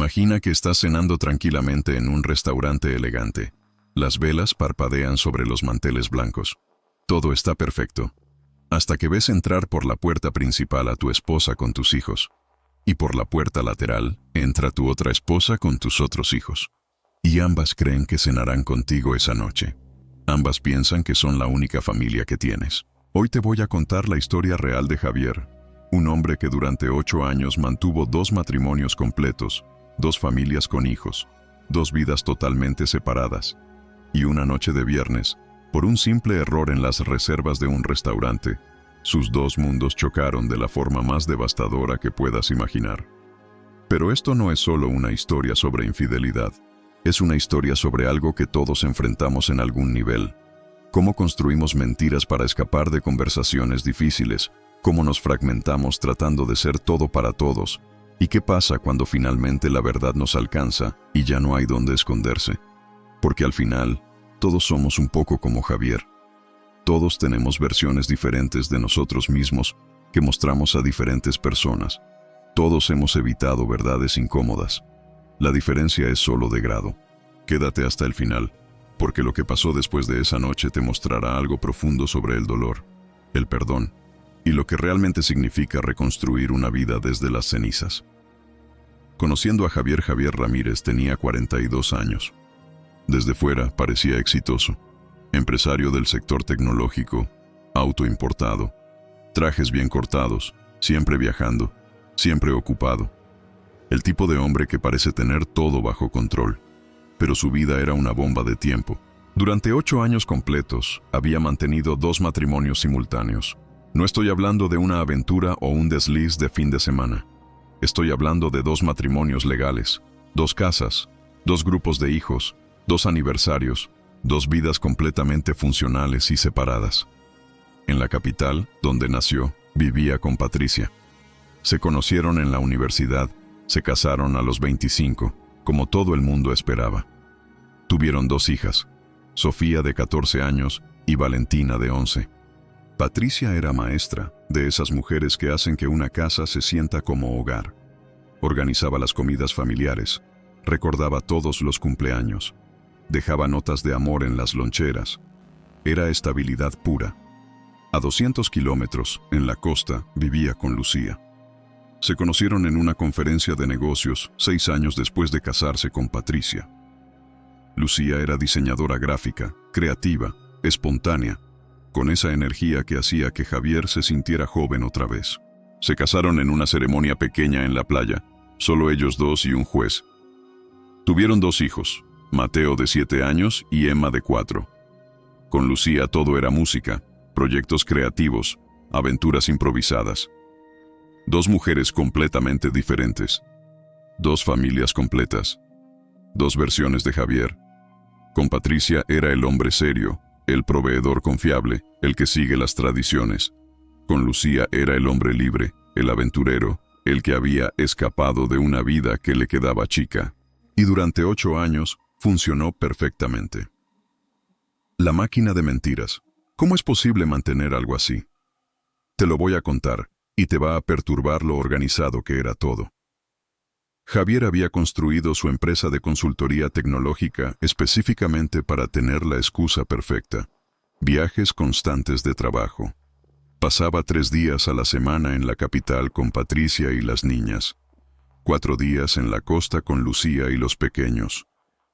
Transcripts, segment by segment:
Imagina que estás cenando tranquilamente en un restaurante elegante. Las velas parpadean sobre los manteles blancos. Todo está perfecto. Hasta que ves entrar por la puerta principal a tu esposa con tus hijos. Y por la puerta lateral entra tu otra esposa con tus otros hijos. Y ambas creen que cenarán contigo esa noche. Ambas piensan que son la única familia que tienes. Hoy te voy a contar la historia real de Javier, un hombre que durante 8 años mantuvo 2 matrimonios completos, 2 familias con hijos, 2 vidas totalmente separadas. Y una noche de viernes, por un simple error en las reservas de un restaurante, sus 2 mundos chocaron de la forma más devastadora que puedas imaginar. Pero esto no es solo una historia sobre infidelidad. Es una historia sobre algo que todos enfrentamos en algún nivel. Cómo construimos mentiras para escapar de conversaciones difíciles, cómo nos fragmentamos tratando de ser todo para todos, y qué pasa cuando finalmente la verdad nos alcanza y ya no hay dónde esconderse. Porque al final, todos somos un poco como Javier. Todos tenemos versiones diferentes de nosotros mismos que mostramos a diferentes personas. Todos hemos evitado verdades incómodas. La diferencia es solo de grado. Quédate hasta el final, porque lo que pasó después de esa noche te mostrará algo profundo sobre el dolor, el perdón, y lo que realmente significa reconstruir una vida desde las cenizas. Conociendo a Javier Ramírez tenía 42 años. Desde fuera parecía exitoso. Empresario del sector tecnológico, auto importado, trajes bien cortados, siempre viajando, siempre ocupado. El tipo de hombre que parece tener todo bajo control, pero su vida era una bomba de tiempo. Durante 8 años completos, había mantenido 2 matrimonios simultáneos. No estoy hablando de una aventura o un desliz de fin de semana. Estoy hablando de 2 matrimonios legales, 2 casas, 2 grupos de hijos, 2 aniversarios, 2 vidas completamente funcionales y separadas. En la capital, donde nació, vivía con Patricia. Se conocieron en la universidad. Se casaron a los 25, como todo el mundo esperaba. Tuvieron 2 hijas, Sofía de 14 años y Valentina de 11. Patricia era maestra, de esas mujeres que hacen que una casa se sienta como hogar. Organizaba las comidas familiares, recordaba todos los cumpleaños, dejaba notas de amor en las loncheras. Era estabilidad pura. A 200 kilómetros, en la costa, vivía con Lucía. Se conocieron en una conferencia de negocios 6 años después de casarse con Patricia. Lucía era diseñadora gráfica, creativa, espontánea, con esa energía que hacía que Javier se sintiera joven otra vez. Se casaron en una ceremonia pequeña en la playa, solo ellos 2 y un juez. Tuvieron 2 hijos, Mateo de 7 años y Emma de 4. Con Lucía todo era música, proyectos creativos, aventuras improvisadas. 2 mujeres completamente diferentes. 2 familias completas. 2 versiones de Javier. Con Patricia era el hombre serio, el proveedor confiable, el que sigue las tradiciones. Con Lucía era el hombre libre, el aventurero, el que había escapado de una vida que le quedaba chica. Y durante 8 años funcionó perfectamente. La máquina de mentiras. ¿Cómo es posible mantener algo así? Te lo voy a contar. Y te va a perturbar lo organizado que era todo. Javier había construido su empresa de consultoría tecnológica específicamente para tener la excusa perfecta: viajes constantes de trabajo. Pasaba 3 días a la semana en la capital con Patricia y las niñas, 4 días en la costa con Lucía y los pequeños.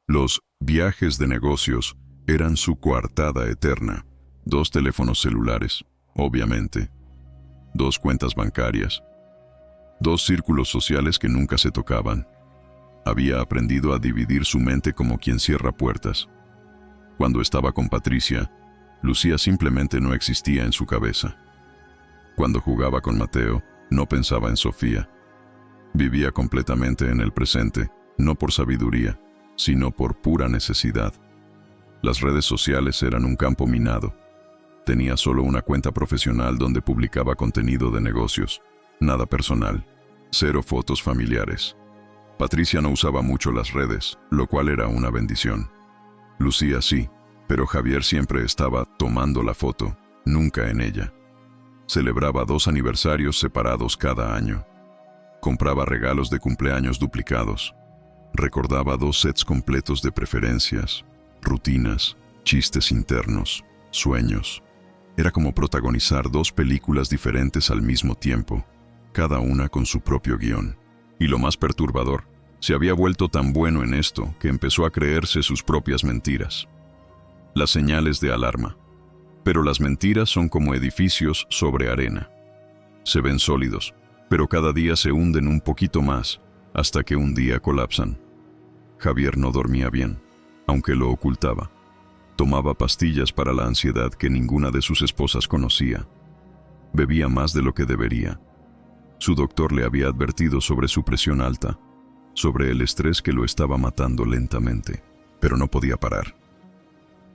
Los viajes de negocios eran su coartada eterna. 2 teléfonos celulares, obviamente. 2 cuentas bancarias, 2 círculos sociales que nunca se tocaban. Había aprendido a dividir su mente como quien cierra puertas. Cuando estaba con Patricia, Lucía simplemente no existía en su cabeza. Cuando jugaba con Mateo, no pensaba en Sofía. Vivía completamente en el presente, no por sabiduría, sino por pura necesidad. Las redes sociales eran un campo minado. Tenía solo una cuenta profesional donde publicaba contenido de negocios, nada personal, 0 fotos familiares. Patricia no usaba mucho las redes, lo cual era una bendición. Lucía sí, pero Javier siempre estaba tomando la foto, nunca en ella. Celebraba 2 aniversarios separados cada año. Compraba regalos de cumpleaños duplicados. Recordaba 2 sets completos de preferencias, rutinas, chistes internos, sueños. Era como protagonizar 2 películas diferentes al mismo tiempo, cada una con su propio guión. Y lo más perturbador, se había vuelto tan bueno en esto que empezó a creerse sus propias mentiras. Las señales de alarma. Pero las mentiras son como edificios sobre arena. Se ven sólidos, pero cada día se hunden un poquito más, hasta que un día colapsan. Javier no dormía bien, aunque lo ocultaba. Tomaba pastillas para la ansiedad que ninguna de sus esposas conocía. Bebía más de lo que debería. Su doctor le había advertido sobre su presión alta, sobre el estrés que lo estaba matando lentamente, pero no podía parar.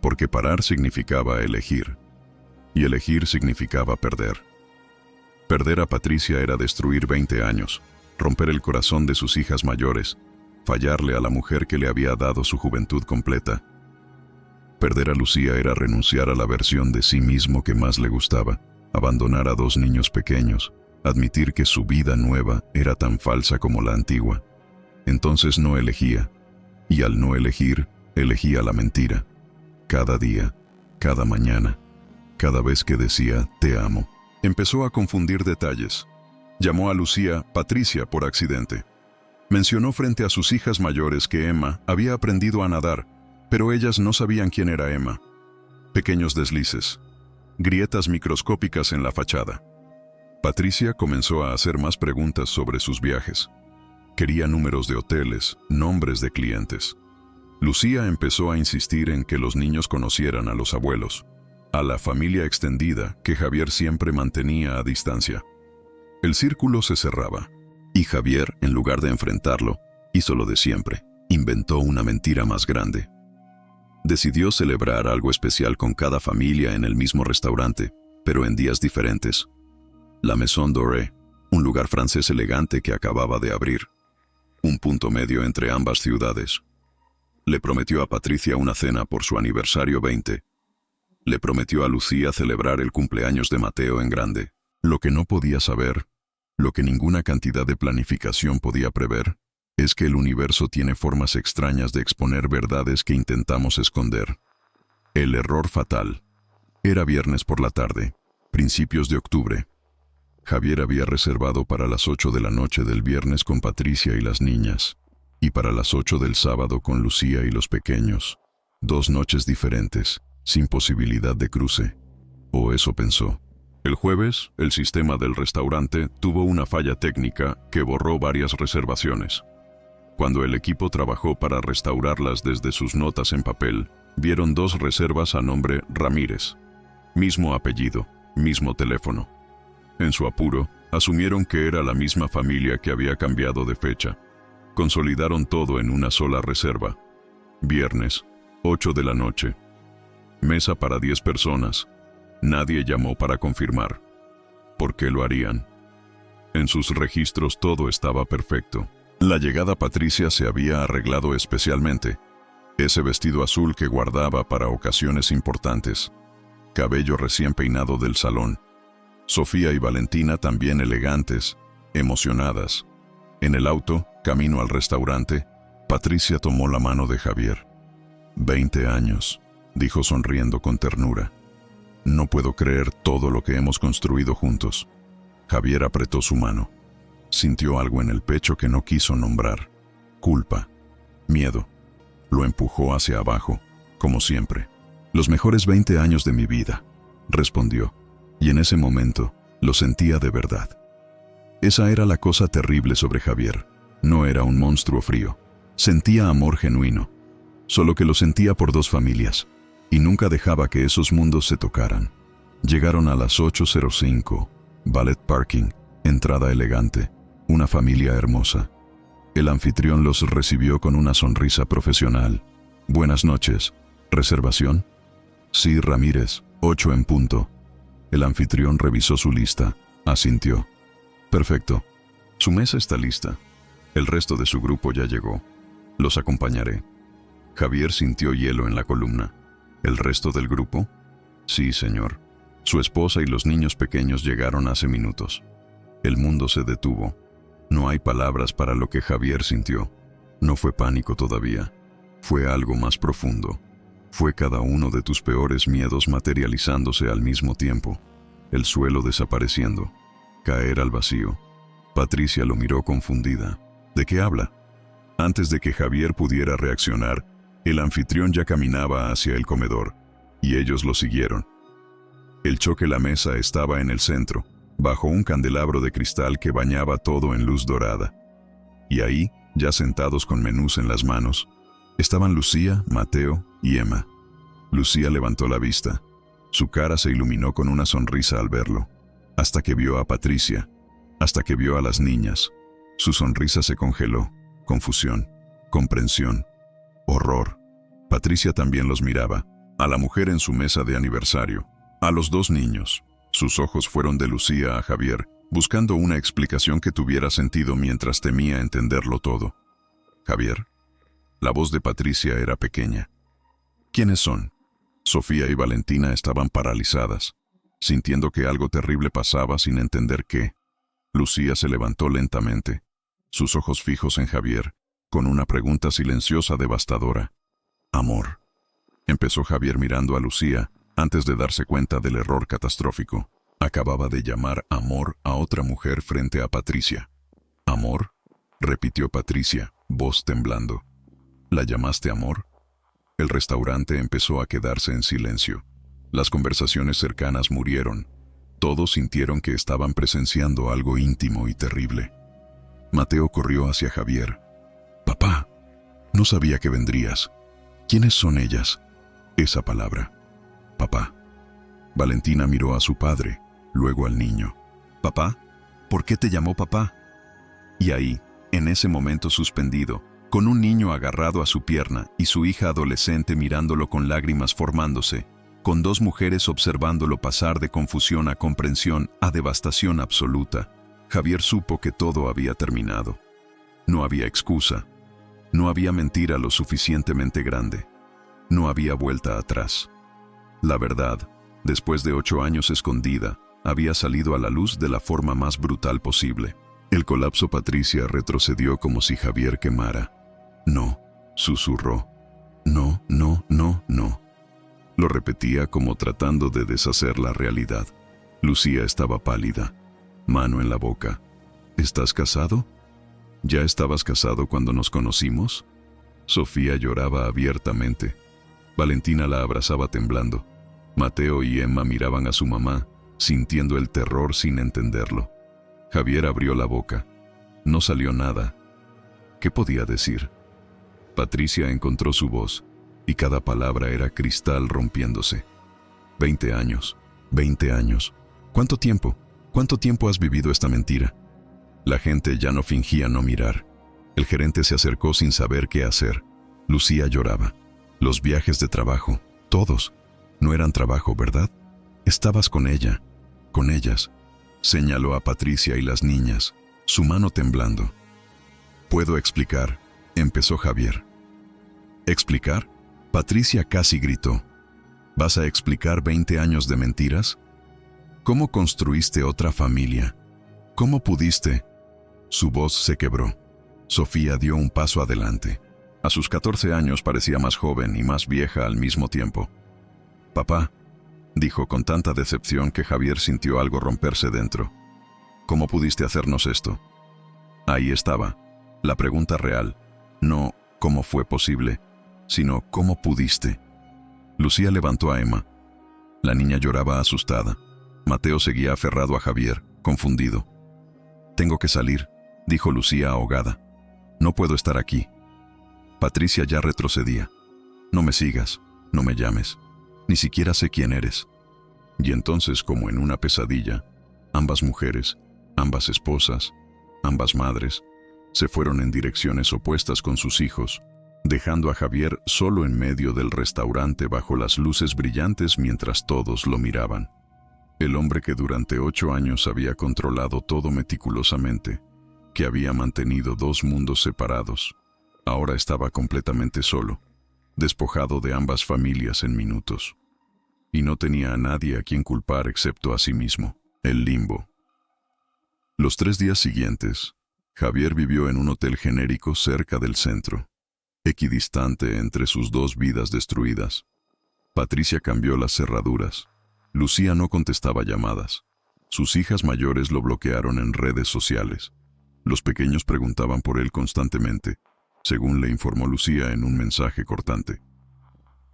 Porque parar significaba elegir, y elegir significaba perder. Perder a Patricia era destruir 20 años, romper el corazón de sus hijas mayores, fallarle a la mujer que le había dado su juventud completa. Perder a Lucía era renunciar a la versión de sí mismo que más le gustaba, abandonar a 2 niños pequeños, admitir que su vida nueva era tan falsa como la antigua. Entonces no elegía, y al no elegir, elegía la mentira. Cada día, cada mañana, cada vez que decía «te amo». Empezó a confundir detalles. Llamó a Lucía Patricia por accidente. Mencionó frente a sus hijas mayores que Emma había aprendido a nadar, pero ellas no sabían quién era Emma. Pequeños deslices, grietas microscópicas en la fachada. Patricia comenzó a hacer más preguntas sobre sus viajes. Quería números de hoteles, nombres de clientes. Lucía empezó a insistir en que los niños conocieran a los abuelos, a la familia extendida que Javier siempre mantenía a distancia. El círculo se cerraba, y Javier, en lugar de enfrentarlo, hizo lo de siempre, inventó una mentira más grande. Decidió celebrar algo especial con cada familia en el mismo restaurante, pero en días diferentes. La Maison Dorée, un lugar francés elegante que acababa de abrir. Un punto medio entre ambas ciudades. Le prometió a Patricia una cena por su aniversario 20. Le prometió a Lucía celebrar el cumpleaños de Mateo en grande. Lo que no podía saber, lo que ninguna cantidad de planificación podía prever, es que el universo tiene formas extrañas de exponer verdades que intentamos esconder. El error fatal. Era viernes por la tarde, principios de octubre. Javier había reservado para las 8 de la noche del viernes con Patricia y las niñas, y para las 8 del sábado con Lucía y los pequeños. 2 noches diferentes, sin posibilidad de cruce. O eso pensó. El jueves, el sistema del restaurante tuvo una falla técnica que borró varias reservaciones. Cuando el equipo trabajó para restaurarlas desde sus notas en papel, vieron 2 reservas a nombre Ramírez. Mismo apellido, mismo teléfono. En su apuro, asumieron que era la misma familia que había cambiado de fecha. Consolidaron todo en una sola reserva. Viernes, 8 de la noche. Mesa para 10 personas. Nadie llamó para confirmar. ¿Por qué lo harían? En sus registros todo estaba perfecto. La llegada Patricia se había arreglado especialmente. Ese vestido azul que guardaba para ocasiones importantes. Cabello recién peinado del salón. Sofía y Valentina también elegantes, emocionadas. En el auto, camino al restaurante, Patricia tomó la mano de Javier. 20 años, dijo sonriendo con ternura. No puedo creer todo lo que hemos construido juntos. Javier apretó su mano. Sintió algo en el pecho que no quiso nombrar. Culpa. Miedo. Lo empujó hacia abajo, como siempre. Los mejores 20 años de mi vida, respondió. Y en ese momento, lo sentía de verdad. Esa era la cosa terrible sobre Javier. No era un monstruo frío. Sentía amor genuino. Solo que lo sentía por 2 familias. Y nunca dejaba que esos mundos se tocaran. Llegaron a las 8:05. Ballet Parking. Entrada elegante. Una familia hermosa. El anfitrión los recibió con una sonrisa profesional. Buenas noches. ¿Reservación? Sí, Ramírez. 8 en punto. El anfitrión revisó su lista. Asintió. Perfecto. Su mesa está lista. El resto de su grupo ya llegó. Los acompañaré. Javier sintió hielo en la columna. ¿El resto del grupo? Sí, señor. Su esposa y los niños pequeños llegaron hace minutos. El mundo se detuvo. No hay palabras para lo que Javier sintió. No fue pánico todavía. Fue algo más profundo. Fue cada uno de tus peores miedos materializándose al mismo tiempo. El suelo desapareciendo. Caer al vacío. Patricia lo miró confundida. ¿De qué habla? Antes de que Javier pudiera reaccionar, el anfitrión ya caminaba hacia el comedor, y ellos lo siguieron. El choque la mesa estaba en el centro, bajo un candelabro de cristal que bañaba todo en luz dorada. Y ahí, ya sentados con menús en las manos, estaban Lucía, Mateo y Emma. Lucía levantó la vista. Su cara se iluminó con una sonrisa al verlo, hasta que vio a Patricia, hasta que vio a las niñas. Su sonrisa se congeló. Confusión, comprensión, horror. Patricia también los miraba, a la mujer en su mesa de aniversario, a los dos niños. Sus ojos fueron de Lucía a Javier, buscando una explicación que tuviera sentido mientras temía entenderlo todo. Javier. La voz de Patricia era pequeña. ¿Quiénes son? Sofía y Valentina estaban paralizadas, sintiendo que algo terrible pasaba sin entender qué. Lucía se levantó lentamente, sus ojos fijos en Javier, con una pregunta silenciosa devastadora. Amor. Empezó Javier mirando a Lucía, antes de darse cuenta del error catastrófico. Acababa de llamar amor a otra mujer frente a Patricia. ¿Amor? Repitió Patricia, voz temblando. ¿La llamaste amor? El restaurante empezó a quedarse en silencio. Las conversaciones cercanas murieron. Todos sintieron que estaban presenciando algo íntimo y terrible. Mateo corrió hacia Javier. «Papá, no sabía que vendrías. ¿Quiénes son ellas?» Esa palabra. «Papá». Valentina miró a su padre, luego al niño. «Papá, ¿por qué te llamó papá?» Y ahí, en ese momento suspendido, con un niño agarrado a su pierna y su hija adolescente mirándolo con lágrimas formándose, con dos mujeres observándolo pasar de confusión a comprensión a devastación absoluta, Javier supo que todo había terminado. No había excusa. No había mentira lo suficientemente grande. No había vuelta atrás. La verdad, después de 8 años escondida, había salido a la luz de la forma más brutal posible. El colapso. Patricia retrocedió como si Javier quemara. «No», susurró. «No, no, no, no». Lo repetía como tratando de deshacer la realidad. Lucía estaba pálida, mano en la boca. «¿Estás casado? ¿Ya estabas casado cuando nos conocimos?» Sofía lloraba abiertamente. Valentina la abrazaba temblando. Mateo y Emma miraban a su mamá, sintiendo el terror sin entenderlo. Javier abrió la boca. No salió nada. ¿Qué podía decir? Patricia encontró su voz, y cada palabra era cristal rompiéndose. 20 años. 20 años. ¿Cuánto tiempo? ¿Cuánto tiempo has vivido esta mentira? La gente ya no fingía no mirar. El gerente se acercó sin saber qué hacer. Lucía lloraba. Los viajes de trabajo, todos. No eran trabajo, ¿verdad? Estabas con ella, con ellas. Señaló a Patricia y las niñas, su mano temblando. «Puedo explicar», empezó Javier. «¿Explicar?» Patricia casi gritó. «¿Vas a explicar 20 años de mentiras? ¿Cómo construiste otra familia? ¿Cómo pudiste?» Su voz se quebró. Sofía dio un paso adelante. A sus 14 años parecía más joven y más vieja al mismo tiempo. «Papá», dijo con tanta decepción que Javier sintió algo romperse dentro. «¿Cómo pudiste hacernos esto?» Ahí estaba, la pregunta real. No «¿cómo fue posible?», sino «¿cómo pudiste?». Lucía levantó a Emma. La niña lloraba asustada. Mateo seguía aferrado a Javier, confundido. «Tengo que salir», dijo Lucía ahogada. «No puedo estar aquí». Patricia ya retrocedía. «No me sigas, no me llames. Ni siquiera sé quién eres». Y entonces, como en una pesadilla, ambas mujeres, ambas esposas, ambas madres, se fueron en direcciones opuestas con sus hijos, dejando a Javier solo en medio del restaurante bajo las luces brillantes mientras todos lo miraban. El hombre que durante 8 años había controlado todo meticulosamente, que había mantenido 2 mundos separados, ahora estaba completamente solo, despojado de ambas familias en minutos. Y no tenía a nadie a quien culpar excepto a sí mismo, el limbo. Los 3 días siguientes, Javier vivió en un hotel genérico cerca del centro, equidistante entre sus dos vidas destruidas. Patricia cambió las cerraduras. Lucía no contestaba llamadas. Sus hijas mayores lo bloquearon en redes sociales. Los pequeños preguntaban por él constantemente, según le informó Lucía en un mensaje cortante.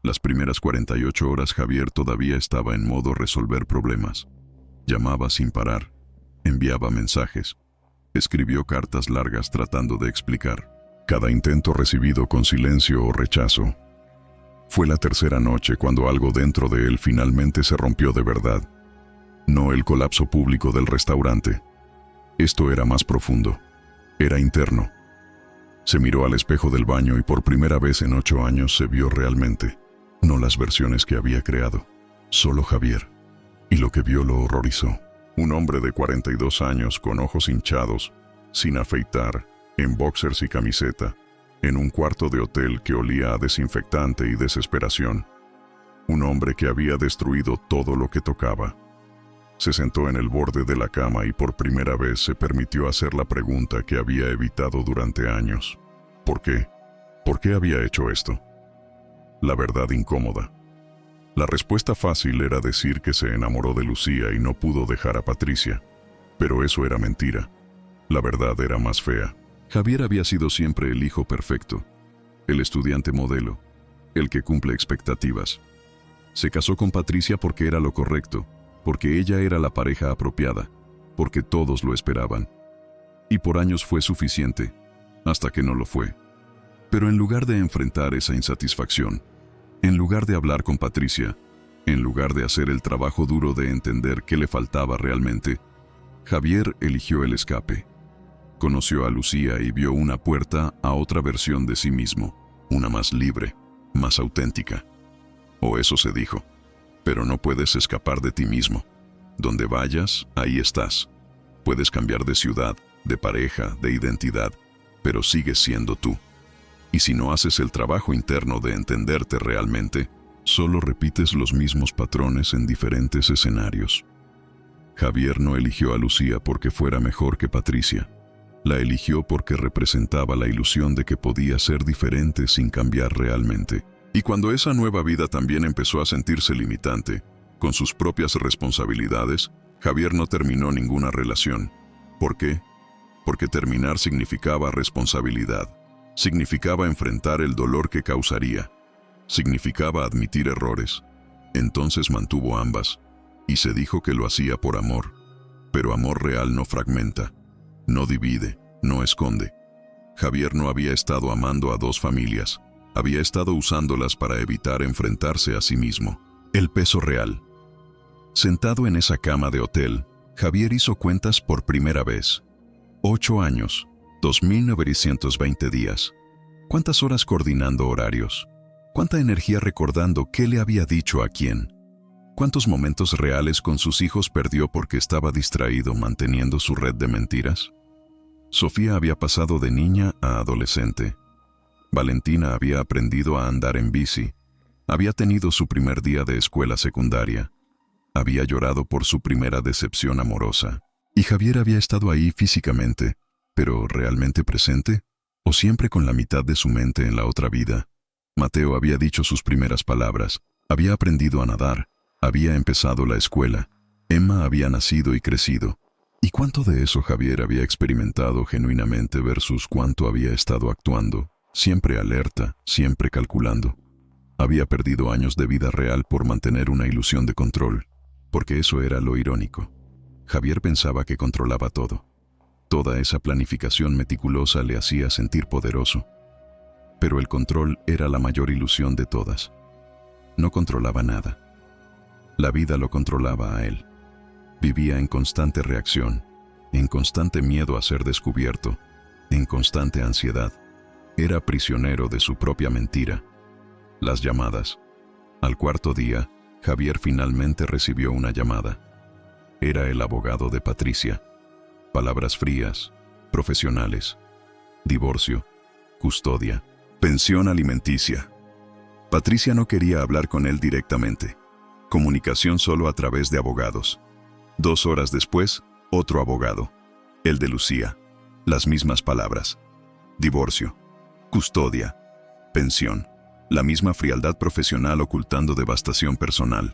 Las primeras 48 horas Javier todavía estaba en modo resolver problemas. Llamaba sin parar, enviaba mensajes, escribió cartas largas tratando de explicar. Cada intento recibido con silencio o rechazo. Fue la tercera noche cuando algo dentro de él finalmente se rompió de verdad. No el colapso público del restaurante. Esto era más profundo. Era interno. Se miró al espejo del baño y por primera vez en 8 años se vio realmente. No las versiones que había creado. Solo Javier. Y lo que vio lo horrorizó. Un hombre de 42 años con ojos hinchados, sin afeitar, en boxers y camiseta, en un cuarto de hotel que olía a desinfectante y desesperación. Un hombre que había destruido todo lo que tocaba. Se sentó en el borde de la cama y por primera vez se permitió hacer la pregunta que había evitado durante años. ¿Por qué? ¿Por qué había hecho esto? La verdad incómoda. La respuesta fácil era decir que se enamoró de Lucía y no pudo dejar a Patricia. Pero eso era mentira. La verdad era más fea. Javier había sido siempre el hijo perfecto, el estudiante modelo, el que cumple expectativas. Se casó con Patricia porque era lo correcto, porque ella era la pareja apropiada, porque todos lo esperaban. Y por años fue suficiente, hasta que no lo fue. Pero en lugar de enfrentar esa insatisfacción, en lugar de hablar con Patricia, en lugar de hacer el trabajo duro de entender qué le faltaba realmente, Javier eligió el escape. Conoció a Lucía y vio una puerta a otra versión de sí mismo, una más libre, más auténtica. O eso se dijo. Pero no puedes escapar de ti mismo. Donde vayas, ahí estás. Puedes cambiar de ciudad, de pareja, de identidad, pero sigues siendo tú. Y si no haces el trabajo interno de entenderte realmente, solo repites los mismos patrones en diferentes escenarios. Javier no eligió a Lucía porque fuera mejor que Patricia. La eligió porque representaba la ilusión de que podía ser diferente sin cambiar realmente. Y cuando esa nueva vida también empezó a sentirse limitante, con sus propias responsabilidades, Javier no terminó ninguna relación. ¿Por qué? Porque terminar significaba responsabilidad. Significaba enfrentar el dolor que causaría. Significaba admitir errores. Entonces mantuvo ambas, y se dijo que lo hacía por amor. Pero amor real no fragmenta, no divide, no esconde. Javier no había estado amando a dos familias, había estado usándolas para evitar enfrentarse a sí mismo. El peso real. Sentado en esa cama de hotel, Javier hizo cuentas por primera vez. 8 años, 2.920 días. ¿Cuántas horas coordinando horarios? ¿Cuánta energía recordando qué le había dicho a quién? ¿Cuántos momentos reales con sus hijos perdió porque estaba distraído manteniendo su red de mentiras? Sofía había pasado de niña a adolescente. Valentina había aprendido a andar en bici. Había tenido su primer día de escuela secundaria. Había llorado por su primera decepción amorosa. Y Javier había estado ahí físicamente, pero ¿realmente presente? ¿O siempre con la mitad de su mente en la otra vida? Mateo había dicho sus primeras palabras. Había aprendido a nadar. Había empezado la escuela. Emma había nacido y crecido. ¿Y cuánto de eso Javier había experimentado genuinamente versus cuánto había estado actuando, siempre alerta, siempre calculando? Había perdido años de vida real por mantener una ilusión de control, porque eso era lo irónico. Javier pensaba que controlaba todo. Toda esa planificación meticulosa le hacía sentir poderoso. Pero el control era la mayor ilusión de todas. No controlaba nada. La vida lo controlaba a él. Vivía en constante reacción, en constante miedo a ser descubierto, en constante ansiedad. Era prisionero de su propia mentira. Las llamadas. Al cuarto día, Javier finalmente recibió una llamada. Era el abogado de Patricia. Palabras frías, profesionales. Divorcio, custodia, pensión alimenticia. Patricia no quería hablar con él directamente. Comunicación solo a través de abogados. 2 horas después, otro abogado, el de Lucía. Las mismas palabras. Divorcio, custodia, pensión, la misma frialdad profesional ocultando devastación personal.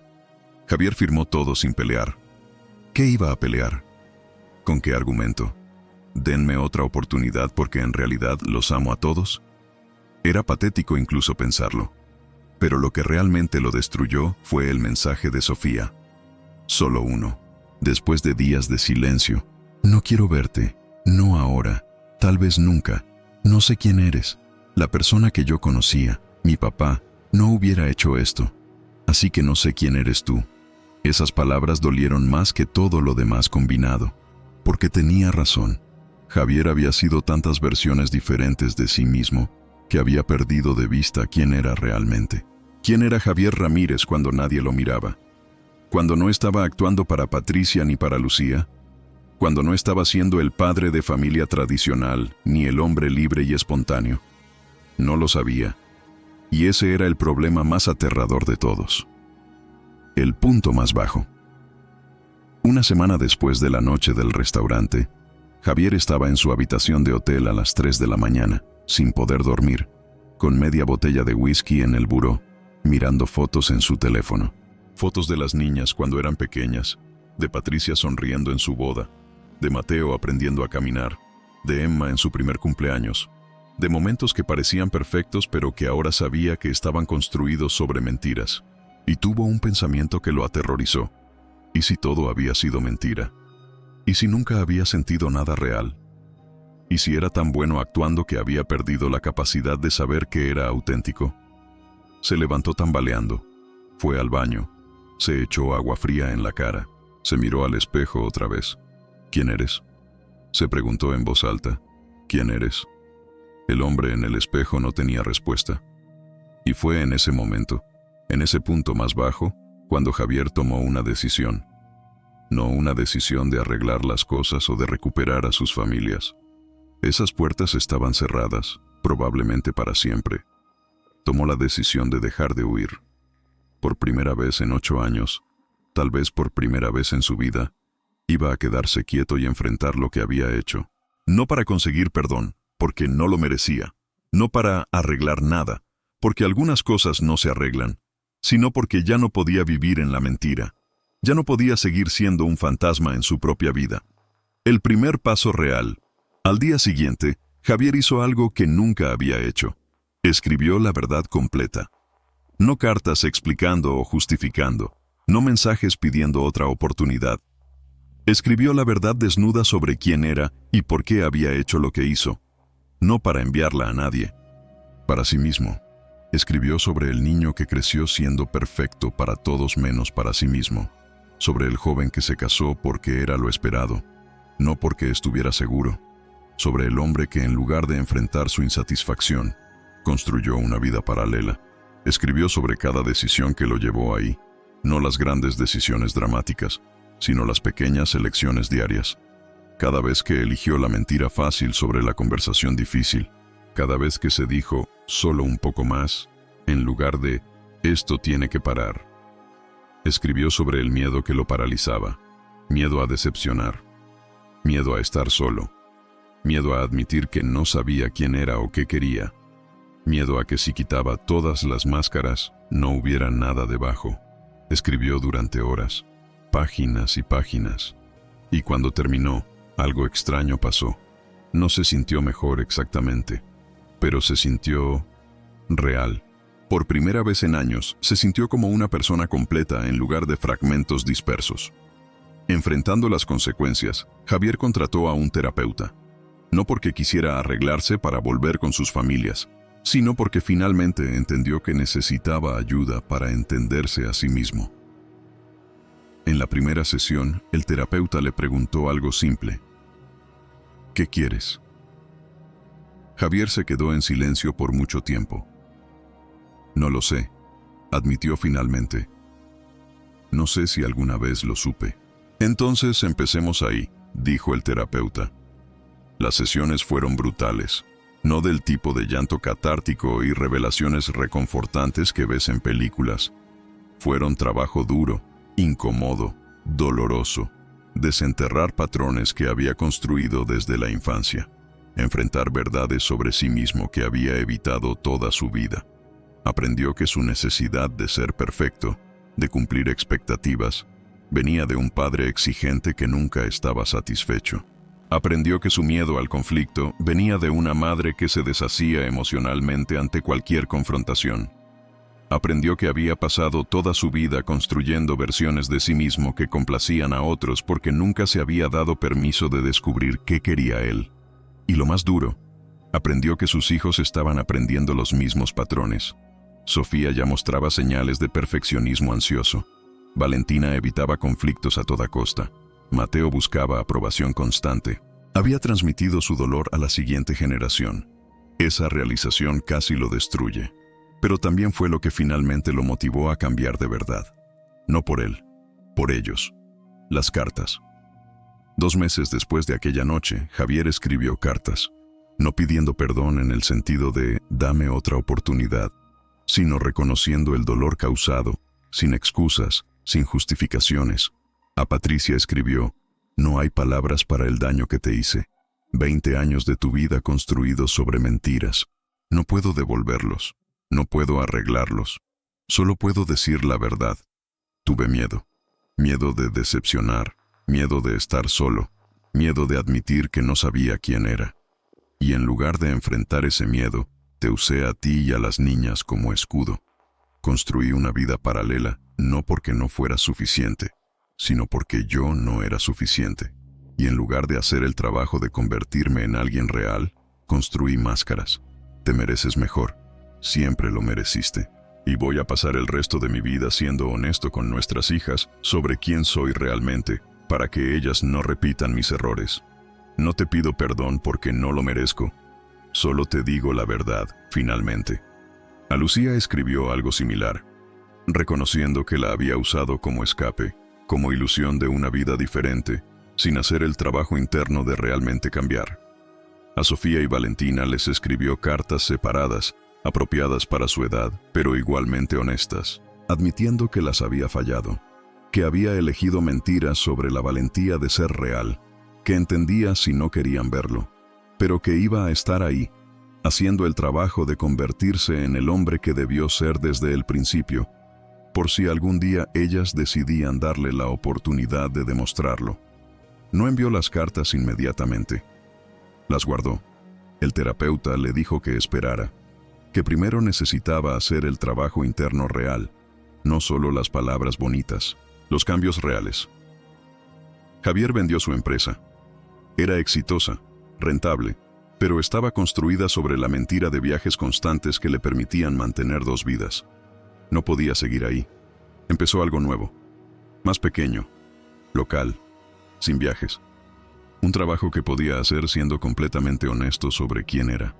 Javier firmó todo sin pelear. ¿Qué iba a pelear? ¿Con qué argumento? ¿Denme otra oportunidad porque en realidad los amo a todos? Era patético incluso pensarlo. Pero lo que realmente lo destruyó fue el mensaje de Sofía. Solo uno. Después de días de silencio. No quiero verte. No ahora. Tal vez nunca. No sé quién eres. La persona que yo conocía, mi papá, no hubiera hecho esto. Así que no sé quién eres tú. Esas palabras dolieron más que todo lo demás combinado. Porque tenía razón. Javier había sido tantas versiones diferentes de sí mismo que había perdido de vista quién era realmente. ¿Quién era Javier Ramírez cuando nadie lo miraba? Cuando no estaba actuando para Patricia ni para Lucía. Cuando no estaba siendo el padre de familia tradicional ni el hombre libre y espontáneo. No lo sabía. Y ese era el problema más aterrador de todos. El punto más bajo. Una semana después de la noche del restaurante, Javier estaba en su habitación de hotel a las 3 de la mañana, sin poder dormir, con media botella de whisky en el buró, mirando fotos en su teléfono. Fotos de las niñas cuando eran pequeñas, de Patricia sonriendo en su boda, de Mateo aprendiendo a caminar, de Emma en su primer cumpleaños, de momentos que parecían perfectos pero que ahora sabía que estaban construidos sobre mentiras. Y tuvo un pensamiento que lo aterrorizó. ¿Y si todo había sido mentira? ¿Y si nunca había sentido nada real? ¿Y si era tan bueno actuando que había perdido la capacidad de saber que era auténtico? Se levantó tambaleando, fue al baño, se echó agua fría en la cara, se miró al espejo otra vez. ¿Quién eres?, se preguntó en voz alta. ¿Quién eres? El hombre en el espejo no tenía respuesta. Y fue en ese momento, en ese punto más bajo, cuando Javier tomó una decisión. No una decisión de arreglar las cosas o de recuperar a sus familias. Esas puertas estaban cerradas, probablemente para siempre. Tomó la decisión de dejar de huir. Por primera vez en 8 años, tal vez por primera vez en su vida, iba a quedarse quieto y enfrentar lo que había hecho. No para conseguir perdón, porque no lo merecía. No para arreglar nada, porque algunas cosas no se arreglan, sino porque ya no podía vivir en la mentira. Ya no podía seguir siendo un fantasma en su propia vida. El primer paso real. Al día siguiente, Javier hizo algo que nunca había hecho. Escribió la verdad completa. No cartas explicando o justificando, no mensajes pidiendo otra oportunidad. Escribió la verdad desnuda sobre quién era y por qué había hecho lo que hizo. No para enviarla a nadie, para sí mismo. Escribió sobre el niño que creció siendo perfecto para todos menos para sí mismo. Sobre el joven que se casó porque era lo esperado, no porque estuviera seguro. Sobre el hombre que en lugar de enfrentar su insatisfacción, construyó una vida paralela. Escribió sobre cada decisión que lo llevó ahí, no las grandes decisiones dramáticas, sino las pequeñas elecciones diarias. Cada vez que eligió la mentira fácil sobre la conversación difícil, cada vez que se dijo solo un poco más, en lugar de esto tiene que parar. Escribió sobre el miedo que lo paralizaba, miedo a decepcionar, miedo a estar solo, miedo a admitir que no sabía quién era o qué quería, miedo a que si quitaba todas las máscaras, no hubiera nada debajo. Escribió durante horas, páginas y páginas, y cuando terminó, algo extraño pasó. No se sintió mejor exactamente, pero se sintió real. Por primera vez en años, se sintió como una persona completa en lugar de fragmentos dispersos. Enfrentando las consecuencias, Javier contrató a un terapeuta. No porque quisiera arreglarse para volver con sus familias, sino porque finalmente entendió que necesitaba ayuda para entenderse a sí mismo. En la primera sesión, el terapeuta le preguntó algo simple. ¿Qué quieres? Javier se quedó en silencio por mucho tiempo. No lo sé, admitió finalmente. No sé si alguna vez lo supe. Entonces empecemos ahí, dijo el terapeuta. Las sesiones fueron brutales, no del tipo de llanto catártico y revelaciones reconfortantes que ves en películas. Fueron trabajo duro, incómodo, doloroso, desenterrar patrones que había construido desde la infancia. enfrentar verdades sobre sí mismo que había evitado toda su vida. Aprendió que su necesidad de ser perfecto, de cumplir expectativas, venía de un padre exigente que nunca estaba satisfecho. Aprendió que su miedo al conflicto venía de una madre que se deshacía emocionalmente ante cualquier confrontación. Aprendió que había pasado toda su vida construyendo versiones de sí mismo que complacían a otros porque nunca se había dado permiso de descubrir qué quería él. Y lo más duro, aprendió que sus hijos estaban aprendiendo los mismos patrones. Sofía ya mostraba señales de perfeccionismo ansioso. Valentina evitaba conflictos a toda costa. Mateo buscaba aprobación constante. Había transmitido su dolor a la siguiente generación. Esa realización casi lo destruye. Pero también fue lo que finalmente lo motivó a cambiar de verdad. No por él, por ellos. Las cartas. 2 meses después de aquella noche, Javier escribió cartas, no pidiendo perdón en el sentido de «dame otra oportunidad», sino reconociendo el dolor causado, sin excusas, sin justificaciones. A Patricia escribió: «No hay palabras para el daño que te hice. 20 años de tu vida construidos sobre mentiras. No puedo devolverlos. No puedo arreglarlos. Solo puedo decir la verdad. Tuve miedo. Miedo de decepcionar. Miedo de estar solo. Miedo de admitir que no sabía quién era. Y en lugar de enfrentar ese miedo, te usé a ti y a las niñas como escudo. Construí una vida paralela, no porque no fuera suficiente, sino porque yo no era suficiente. Y en lugar de hacer el trabajo de convertirme en alguien real, construí máscaras. Te mereces mejor. Siempre lo mereciste. Y voy a pasar el resto de mi vida siendo honesto con nuestras hijas sobre quién soy realmente, para que ellas no repitan mis errores. No te pido perdón porque no lo merezco. Solo te digo la verdad, finalmente». A Lucía escribió algo similar, reconociendo que la había usado como escape, como ilusión de una vida diferente, sin hacer el trabajo interno de realmente cambiar. A Sofía y Valentina les escribió cartas separadas, apropiadas para su edad, pero igualmente honestas, admitiendo que las había fallado, que había elegido mentiras sobre la valentía de ser real, que entendía si no querían verlo, pero que iba a estar ahí, haciendo el trabajo de convertirse en el hombre que debió ser desde el principio, por si algún día ellas decidían darle la oportunidad de demostrarlo. No envió las cartas inmediatamente. Las guardó. El terapeuta le dijo que esperara, que primero necesitaba hacer el trabajo interno real, no solo las palabras bonitas, los cambios reales. Javier vendió su empresa. Era exitosa, rentable, pero estaba construida sobre la mentira de viajes constantes que le permitían mantener 2 vidas. No podía seguir ahí. Empezó algo nuevo, más pequeño, local, sin viajes. Un trabajo que podía hacer siendo completamente honesto sobre quién era.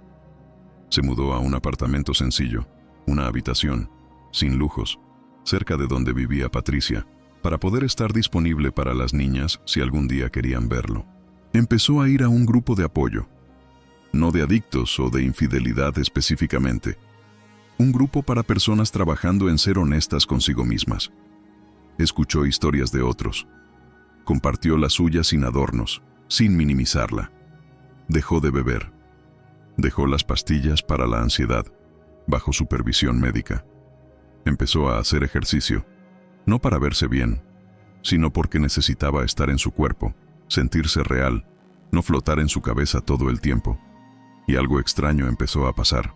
Se mudó a un apartamento sencillo, una habitación, sin lujos, cerca de donde vivía Patricia, para poder estar disponible para las niñas si algún día querían verlo. Empezó a ir a un grupo de apoyo, no de adictos o de infidelidad específicamente. Un grupo para personas trabajando en ser honestas consigo mismas. Escuchó historias de otros. Compartió la suya sin adornos, sin minimizarla. Dejó de beber. Dejó las pastillas para la ansiedad, bajo supervisión médica. Empezó a hacer ejercicio, no para verse bien, sino porque necesitaba estar en su cuerpo, sentirse real, no flotar en su cabeza todo el tiempo. Y algo extraño empezó a pasar.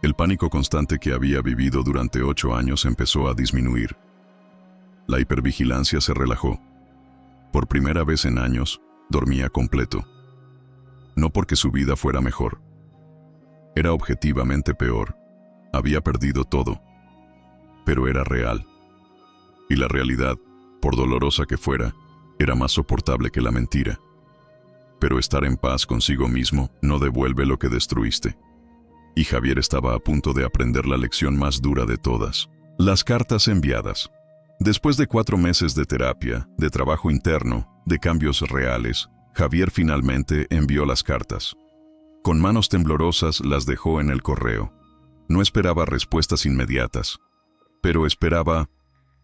El pánico constante que había vivido durante 8 años empezó a disminuir. La hipervigilancia se relajó. Por primera vez en años, dormía completo. No porque su vida fuera mejor. Era objetivamente peor. Había perdido todo. Pero era real. Y la realidad, por dolorosa que fuera, era más soportable que la mentira. Pero estar en paz consigo mismo no devuelve lo que destruiste. Y Javier estaba a punto de aprender la lección más dura de todas. Las cartas enviadas. Después de 4 meses de terapia, de trabajo interno, de cambios reales, Javier finalmente envió las cartas. Con manos temblorosas las dejó en el correo. No esperaba respuestas inmediatas, pero esperaba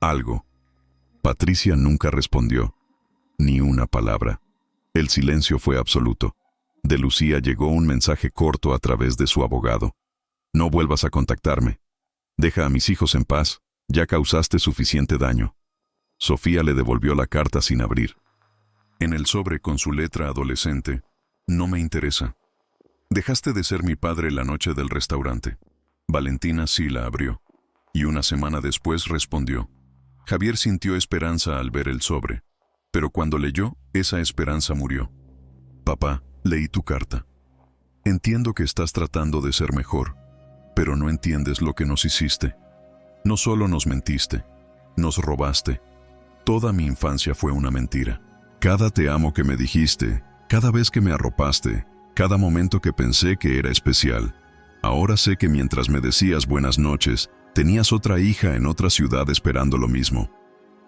algo. Patricia nunca respondió, ni una palabra. El silencio fue absoluto. De Lucía llegó un mensaje corto a través de su abogado. No vuelvas a contactarme. Deja a mis hijos en paz. Ya causaste suficiente daño. Sofía le devolvió la carta sin abrir. En el sobre con su letra adolescente, no me interesa. Dejaste de ser mi padre la noche del restaurante. Valentina sí la abrió. Y una semana después respondió. Javier sintió esperanza al ver el sobre, pero cuando leyó, esa esperanza murió. Papá, leí tu carta. Entiendo que estás tratando de ser mejor, pero no entiendes lo que nos hiciste. No solo nos mentiste, nos robaste. Toda mi infancia fue una mentira. Cada te amo que me dijiste, cada vez que me arropaste, cada momento que pensé que era especial. Ahora sé que mientras me decías buenas noches, tenías otra hija en otra ciudad esperando lo mismo.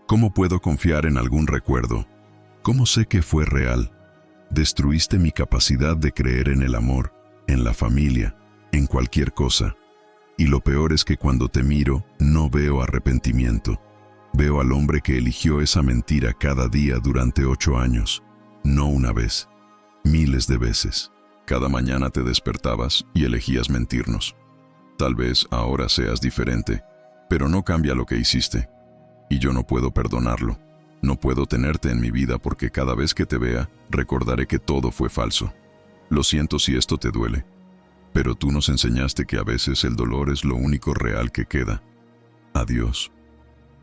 ¿Cómo puedo confiar en algún recuerdo? ¿Cómo sé que fue real? Destruiste mi capacidad de creer en el amor, en la familia, en cualquier cosa. Y lo peor es que cuando te miro, no veo arrepentimiento. Veo al hombre que eligió esa mentira cada día durante 8 años. No una vez, miles de veces. Cada mañana te despertabas y elegías mentirnos. Tal vez ahora seas diferente, pero no cambia lo que hiciste. Y yo no puedo perdonarlo. No puedo tenerte en mi vida porque cada vez que te vea, recordaré que todo fue falso. Lo siento si esto te duele. Pero tú nos enseñaste que a veces el dolor es lo único real que queda. Adiós.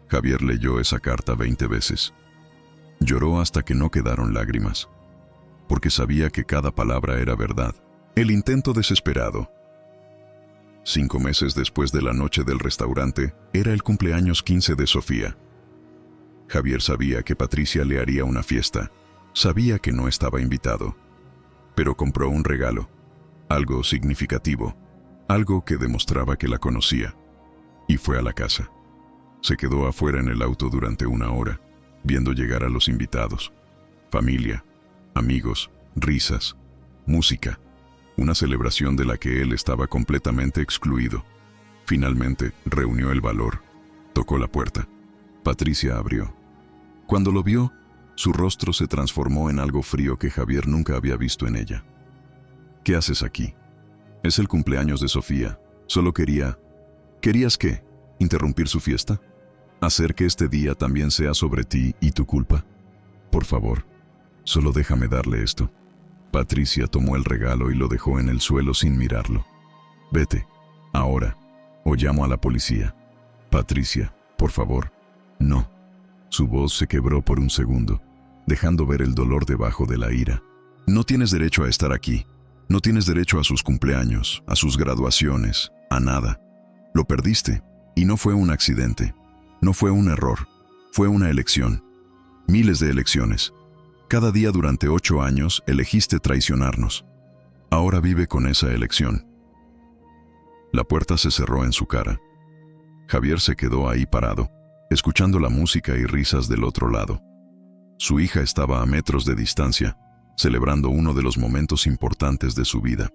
Javier leyó esa carta 20 veces. Lloró hasta que no quedaron lágrimas, porque sabía que cada palabra era verdad. El intento desesperado. 5 meses después de la noche del restaurante, era el cumpleaños 15 de Sofía. Javier sabía que Patricia le haría una fiesta. Sabía que no estaba invitado, pero compró un regalo. Algo significativo, algo que demostraba que la conocía, y fue a la casa. Se quedó afuera en el auto durante 1 hora, viendo llegar a los invitados. Familia, amigos, risas, música, una celebración de la que él estaba completamente excluido. Finalmente, reunió el valor, tocó la puerta. Patricia abrió. Cuando lo vio, su rostro se transformó en algo frío que Javier nunca había visto en ella. ¿Qué haces aquí? Es el cumpleaños de Sofía. Solo quería... ¿Querías qué? ¿Interrumpir su fiesta? ¿Hacer que este día también sea sobre ti y tu culpa? Por favor, solo déjame darle esto. Patricia tomó el regalo y lo dejó en el suelo sin mirarlo. Vete, ahora, o llamo a la policía. Patricia, por favor. No. Su voz se quebró por un segundo, dejando ver el dolor debajo de la ira. No tienes derecho a estar aquí. No tienes derecho a sus cumpleaños, a sus graduaciones, a nada. Lo perdiste, y no fue un accidente. No fue un error. Fue una elección. Miles de elecciones. Cada día durante 8 años elegiste traicionarnos. Ahora vive con esa elección. La puerta se cerró en su cara. Javier se quedó ahí parado, escuchando la música y risas del otro lado. Su hija estaba a metros de distancia, celebrando uno de los momentos importantes de su vida.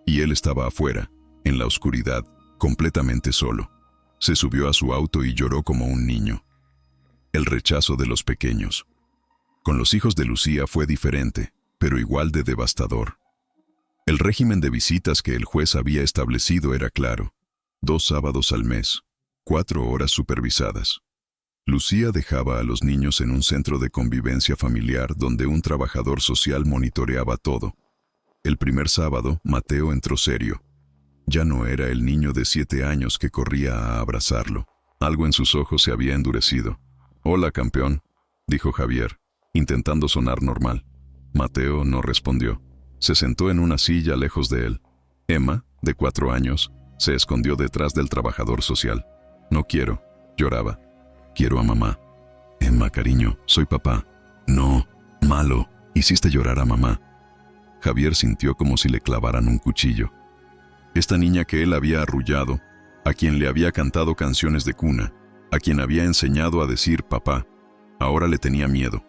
Y él estaba afuera, en la oscuridad, completamente solo. Se subió a su auto y lloró como un niño. El rechazo de los pequeños. Con los hijos de Lucía fue diferente, pero igual de devastador. El régimen de visitas que el juez había establecido era claro. 2 sábados al mes, 4 horas supervisadas. Lucía dejaba a los niños en un centro de convivencia familiar donde un trabajador social monitoreaba todo. El primer sábado, Mateo entró serio. Ya no era el niño de 7 años que corría a abrazarlo. Algo en sus ojos se había endurecido. «Hola, campeón», dijo Javier, intentando sonar normal. Mateo no respondió. Se sentó en una silla lejos de él. Emma, de 4 años, se escondió detrás del trabajador social. «No quiero», lloraba. «Quiero a mamá». «Emma, cariño, soy papá». «No, malo, hiciste llorar a mamá». Javier sintió como si le clavaran un cuchillo. Esta niña que él había arrullado, a quien le había cantado canciones de cuna, a quien había enseñado a decir papá, ahora le tenía miedo.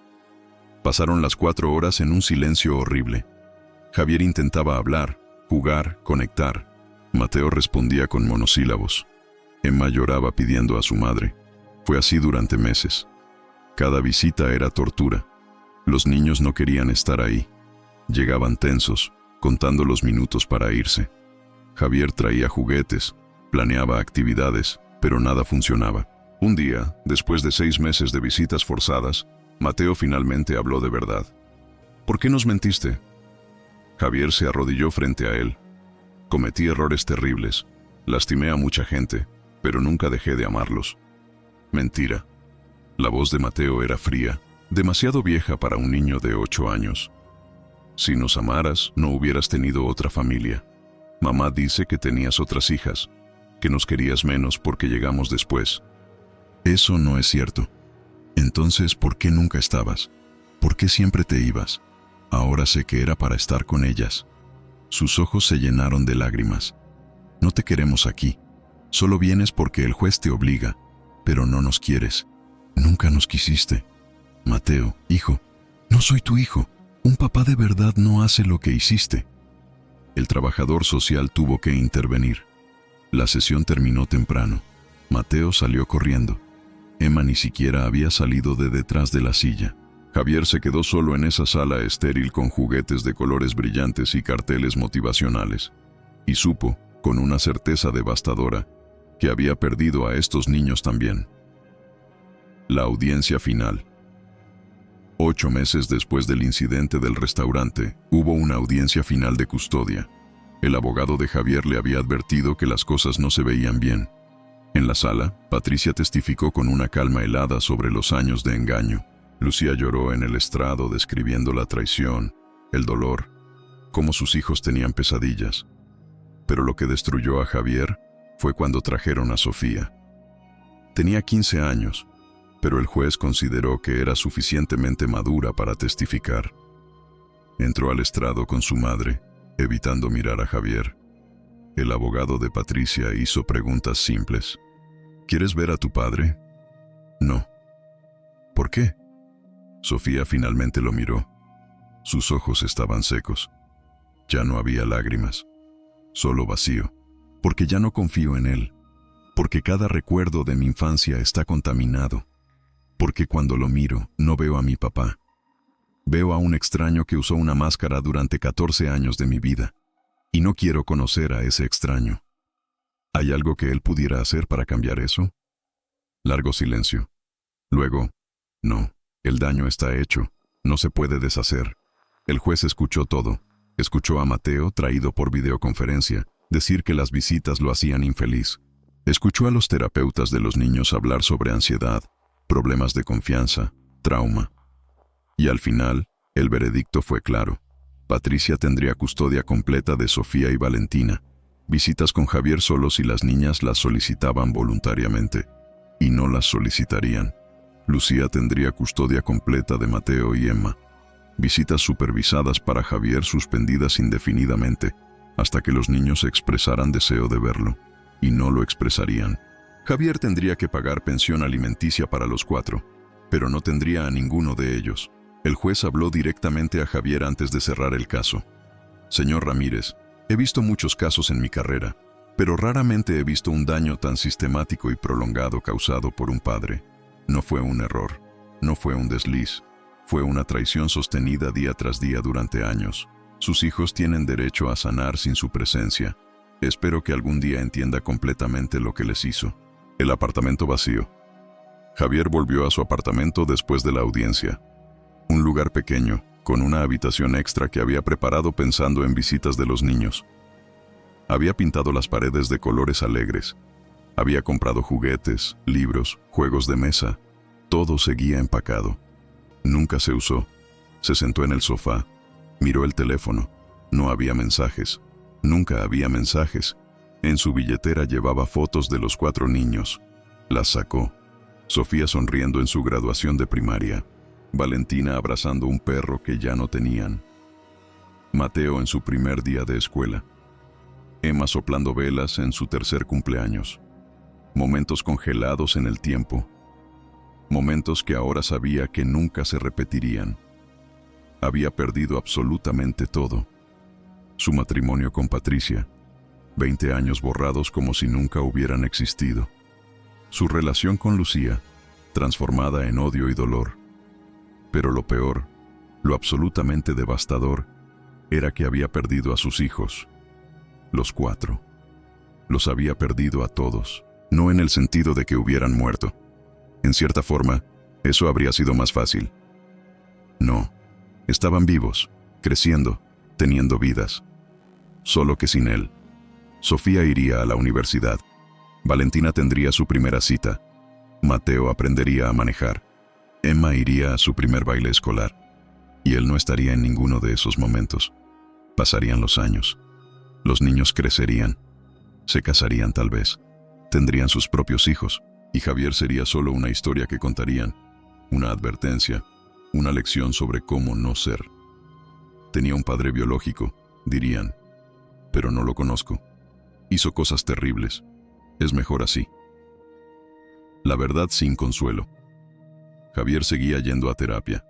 Pasaron las 4 horas en un silencio horrible. Javier intentaba hablar, jugar, conectar. Mateo respondía con monosílabos. Emma lloraba pidiendo a su madre. Fue así durante meses. Cada visita era tortura. Los niños no querían estar ahí. Llegaban tensos, contando los minutos para irse. Javier traía juguetes, planeaba actividades, pero nada funcionaba. Un día, después de 6 meses de visitas forzadas, Mateo finalmente habló de verdad. ¿Por qué nos mentiste? Javier se arrodilló frente a él. Cometí errores terribles, lastimé a mucha gente, pero nunca dejé de amarlos. Mentira. La voz de Mateo era fría, demasiado vieja para un niño de 8 años. Si nos amaras, no hubieras tenido otra familia. Mamá dice que tenías otras hijas, que nos querías menos porque llegamos después. Eso no es cierto. Entonces, ¿por qué nunca estabas? ¿Por qué siempre te ibas? Ahora sé que era para estar con ellas. Sus ojos se llenaron de lágrimas. No te queremos aquí. Solo vienes porque el juez te obliga, pero no nos quieres. Nunca nos quisiste. Mateo, hijo, no soy tu hijo. Un papá de verdad no hace lo que hiciste. El trabajador social tuvo que intervenir. La sesión terminó temprano. Mateo salió corriendo. Emma ni siquiera había salido de detrás de la silla. Javier se quedó solo en esa sala estéril con juguetes de colores brillantes y carteles motivacionales. Y supo, con una certeza devastadora, que había perdido a estos niños también. La audiencia final. 8 meses después del incidente del restaurante, hubo una audiencia final de custodia. El abogado de Javier le había advertido que las cosas no se veían bien. En la sala, Patricia testificó con una calma helada sobre los años de engaño. Lucía lloró en el estrado describiendo la traición, el dolor, cómo sus hijos tenían pesadillas. Pero lo que destruyó a Javier fue cuando trajeron a Sofía. Tenía 15 años, pero el juez consideró que era suficientemente madura para testificar. Entró al estrado con su madre, evitando mirar a Javier. El abogado de Patricia hizo preguntas simples. ¿Quieres ver a tu padre? No. ¿Por qué? Sofía finalmente lo miró. Sus ojos estaban secos. Ya no había lágrimas, solo vacío. Porque ya no confío en él. Porque cada recuerdo de mi infancia está contaminado. Porque cuando lo miro, no veo a mi papá. Veo a un extraño que usó una máscara durante 14 años de mi vida. Y no quiero conocer a ese extraño. ¿Hay algo que él pudiera hacer para cambiar eso? Largo silencio. Luego, no, el daño está hecho, no se puede deshacer. El juez escuchó todo. Escuchó a Mateo, traído por videoconferencia, decir que las visitas lo hacían infeliz. Escuchó a los terapeutas de los niños hablar sobre ansiedad, problemas de confianza, trauma. Y al final, el veredicto fue claro. Patricia tendría custodia completa de Sofía y Valentina. Visitas con Javier solo si las niñas las solicitaban voluntariamente. Y no las solicitarían. Lucía tendría custodia completa de Mateo y Emma. Visitas supervisadas para Javier suspendidas indefinidamente, hasta que los niños expresaran deseo de verlo. Y no lo expresarían. Javier tendría que pagar pensión alimenticia para los 4, pero no tendría a ninguno de ellos. El juez habló directamente a Javier antes de cerrar el caso. Señor Ramírez, he visto muchos casos en mi carrera, pero raramente he visto un daño tan sistemático y prolongado causado por un padre. No fue un error, no fue un desliz, fue una traición sostenida día tras día durante años. Sus hijos tienen derecho a sanar sin su presencia. Espero que algún día entienda completamente lo que les hizo. El apartamento vacío. Javier volvió a su apartamento después de la audiencia. Un lugar pequeño, con una habitación extra que había preparado pensando en visitas de los niños. Había pintado las paredes de colores alegres. Había comprado juguetes, libros, juegos de mesa. Todo seguía empacado. Nunca se usó. Se sentó en el sofá. Miró el teléfono. No había mensajes. Nunca había mensajes. En su billetera llevaba fotos de los 4 niños. Las sacó. Sofía sonriendo en su graduación de primaria. Valentina abrazando un perro que ya no tenían. Mateo en su primer día de escuela. Emma soplando velas en su tercer cumpleaños. Momentos congelados en el tiempo. Momentos que ahora sabía que nunca se repetirían. Había perdido absolutamente todo. Su matrimonio con Patricia. 20 años borrados como si nunca hubieran existido. Su relación con Lucía, transformada en odio y dolor. Pero lo peor, lo absolutamente devastador, era que había perdido a sus hijos. Los 4. Los había perdido a todos, no en el sentido de que hubieran muerto. En cierta forma, eso habría sido más fácil. No, estaban vivos, creciendo, teniendo vidas. Solo que sin él. Sofía iría a la universidad. Valentina tendría su primera cita. Mateo aprendería a manejar. Emma iría a su primer baile escolar. Y él no estaría en ninguno de esos momentos. Pasarían los años. Los niños crecerían. Se casarían tal vez. Tendrían sus propios hijos. Y Javier sería solo una historia que contarían. Una advertencia. Una lección sobre cómo no ser. Tenía un padre biológico, dirían. Pero no lo conozco. Hizo cosas terribles. Es mejor así. La verdad sin consuelo. Javier seguía yendo a terapia.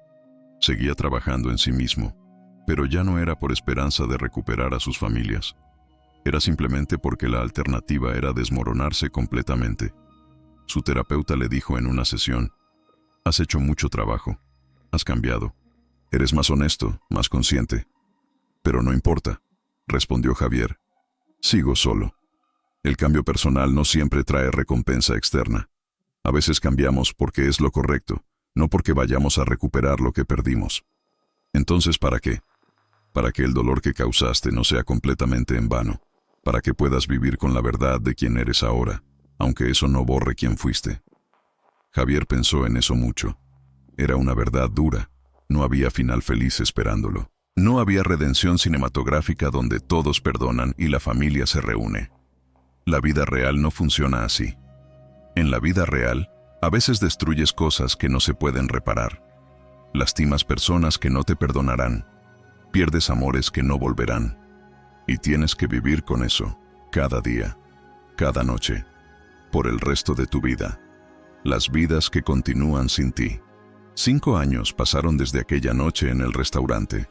Seguía trabajando en sí mismo. Pero ya no era por esperanza de recuperar a sus familias. Era simplemente porque la alternativa era desmoronarse completamente. Su terapeuta le dijo en una sesión: «Has hecho mucho trabajo. Has cambiado. Eres más honesto, más consciente». «Pero no importa», respondió Javier. «Sigo solo». El cambio personal no siempre trae recompensa externa. A veces cambiamos porque es lo correcto, no porque vayamos a recuperar lo que perdimos. Entonces, ¿para qué? Para que el dolor que causaste no sea completamente en vano, para que puedas vivir con la verdad de quién eres ahora, aunque eso no borre quién fuiste. Javier pensó en eso mucho. Era una verdad dura. No había final feliz esperándolo. No había redención cinematográfica donde todos perdonan y la familia se reúne. La vida real no funciona así. En la vida real, a veces destruyes cosas que no se pueden reparar. Lastimas personas que no te perdonarán. Pierdes amores que no volverán. Y tienes que vivir con eso, cada día, cada noche, por el resto de tu vida. Las vidas que continúan sin ti. 5 años pasaron desde aquella noche en el restaurante.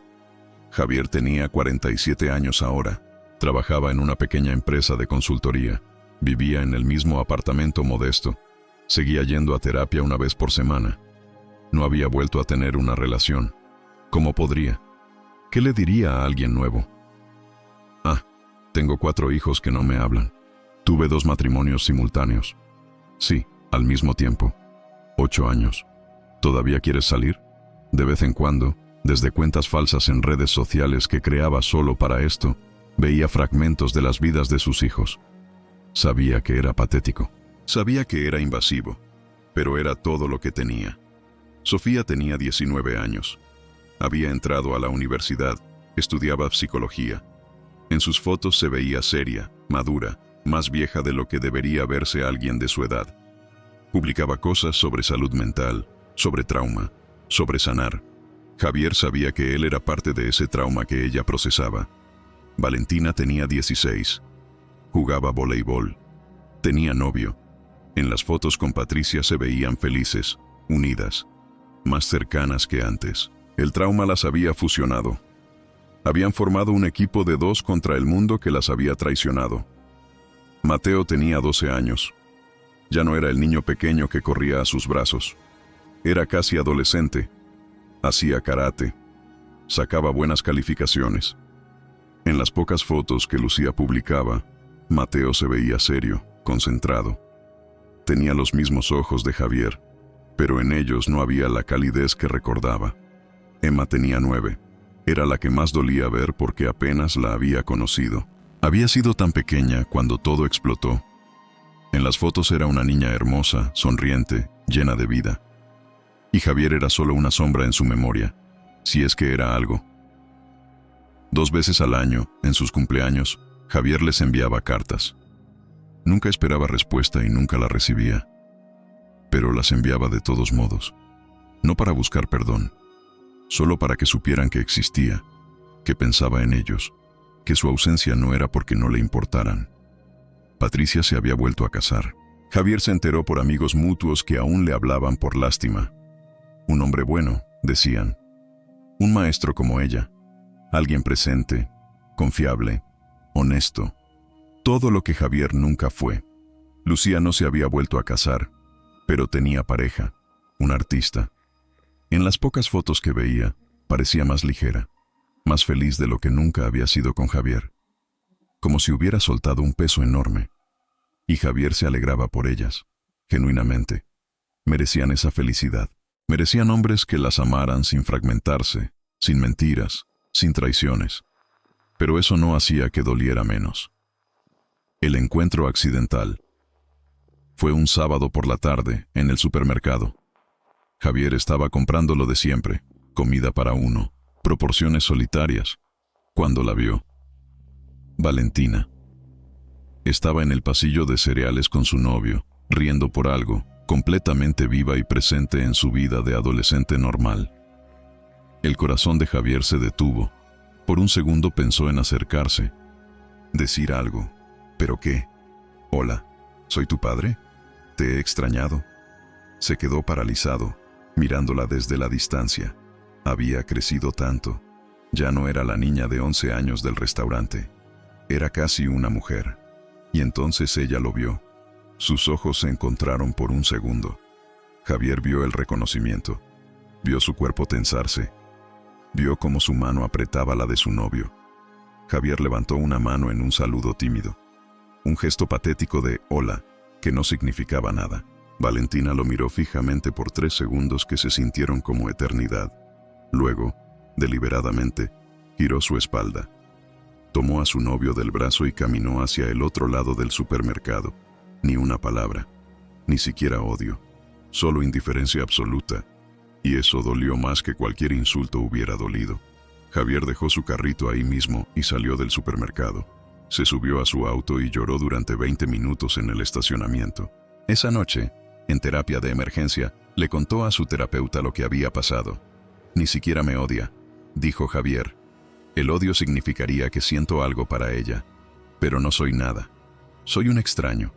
Javier tenía 47 años ahora. Trabajaba en una pequeña empresa de consultoría. Vivía en el mismo apartamento modesto. Seguía yendo a terapia una vez por semana. No había vuelto a tener una relación. ¿Cómo podría? ¿Qué le diría a alguien nuevo? Ah, tengo 4 hijos que no me hablan. Tuve 2 matrimonios simultáneos. Sí, al mismo tiempo. 8 años. ¿Todavía quieres salir? De vez en cuando, desde cuentas falsas en redes sociales que creaba solo para esto, veía fragmentos de las vidas de sus hijos. Sabía que era patético. Sabía que era invasivo. Pero era todo lo que tenía. Sofía tenía 19 años. Había entrado a la universidad, estudiaba psicología. En sus fotos se veía seria, madura, más vieja de lo que debería verse alguien de su edad. Publicaba cosas sobre salud mental, sobre trauma, sobre sanar. Javier sabía que él era parte de ese trauma que ella procesaba. Valentina tenía 16. Jugaba voleibol. Tenía novio. En las fotos con Patricia se veían felices, unidas, más cercanas que antes. El trauma las había fusionado. Habían formado un equipo de 2 contra el mundo que las había traicionado. Mateo tenía 12 años. Ya no era el niño pequeño que corría a sus brazos. Era casi adolescente. Hacía karate. Sacaba buenas calificaciones. En las pocas fotos que Lucía publicaba, Mateo se veía serio, concentrado. Tenía los mismos ojos de Javier, pero en ellos no había la calidez que recordaba. Emma tenía 9. Era la que más dolía ver porque apenas la había conocido. Había sido tan pequeña cuando todo explotó. En las fotos era una niña hermosa, sonriente, llena de vida. Y Javier era solo una sombra en su memoria, si es que era algo. 2 veces al año, en sus cumpleaños, Javier les enviaba cartas. Nunca esperaba respuesta y nunca la recibía. Pero las enviaba de todos modos. No para buscar perdón, solo para que supieran que existía, que pensaba en ellos, que su ausencia no era porque no le importaran. Patricia se había vuelto a casar. Javier se enteró por amigos mutuos que aún le hablaban por lástima. Un hombre bueno, decían. Un maestro como ella. Alguien presente, confiable, honesto. Todo lo que Javier nunca fue. Lucía no se había vuelto a casar, pero tenía pareja, un artista. En las pocas fotos que veía, parecía más ligera, más feliz de lo que nunca había sido con Javier. Como si hubiera soltado un peso enorme. Y Javier se alegraba por ellas, genuinamente. Merecían esa felicidad. Merecían hombres que las amaran sin fragmentarse, sin mentiras, sin traiciones. Pero eso no hacía que doliera menos. El encuentro accidental. Fue un sábado por la tarde, en el supermercado. Javier estaba comprando lo de siempre, comida para uno, proporciones solitarias, cuando la vio. Valentina. Estaba en el pasillo de cereales con su novio, riendo por algo, completamente viva y presente en su vida de adolescente normal. El corazón de Javier se detuvo. Por un segundo pensó en acercarse, decir algo. ¿Pero qué? Hola, ¿soy tu padre? Te he extrañado. Se quedó paralizado, mirándola desde la distancia. Había crecido tanto. Ya no era la niña de 11 años del restaurante. Era casi una mujer. Y entonces ella lo vio. Sus ojos se encontraron por un segundo. Javier vio el reconocimiento. Vio su cuerpo tensarse. Vio cómo su mano apretaba la de su novio. Javier levantó una mano en un saludo tímido. Un gesto patético de hola, que no significaba nada. Valentina lo miró fijamente por 3 segundos que se sintieron como eternidad. Luego, deliberadamente, giró su espalda. Tomó a su novio del brazo y caminó hacia el otro lado del supermercado. Ni una palabra, ni siquiera odio, solo indiferencia absoluta. Y eso dolió más que cualquier insulto hubiera dolido. Javier dejó su carrito ahí mismo y salió del supermercado. Se subió a su auto y lloró durante 20 minutos en el estacionamiento. Esa noche, en terapia de emergencia, le contó a su terapeuta lo que había pasado. Ni siquiera me odia, dijo Javier. El odio significaría que siento algo para ella, pero no soy nada. Soy un extraño,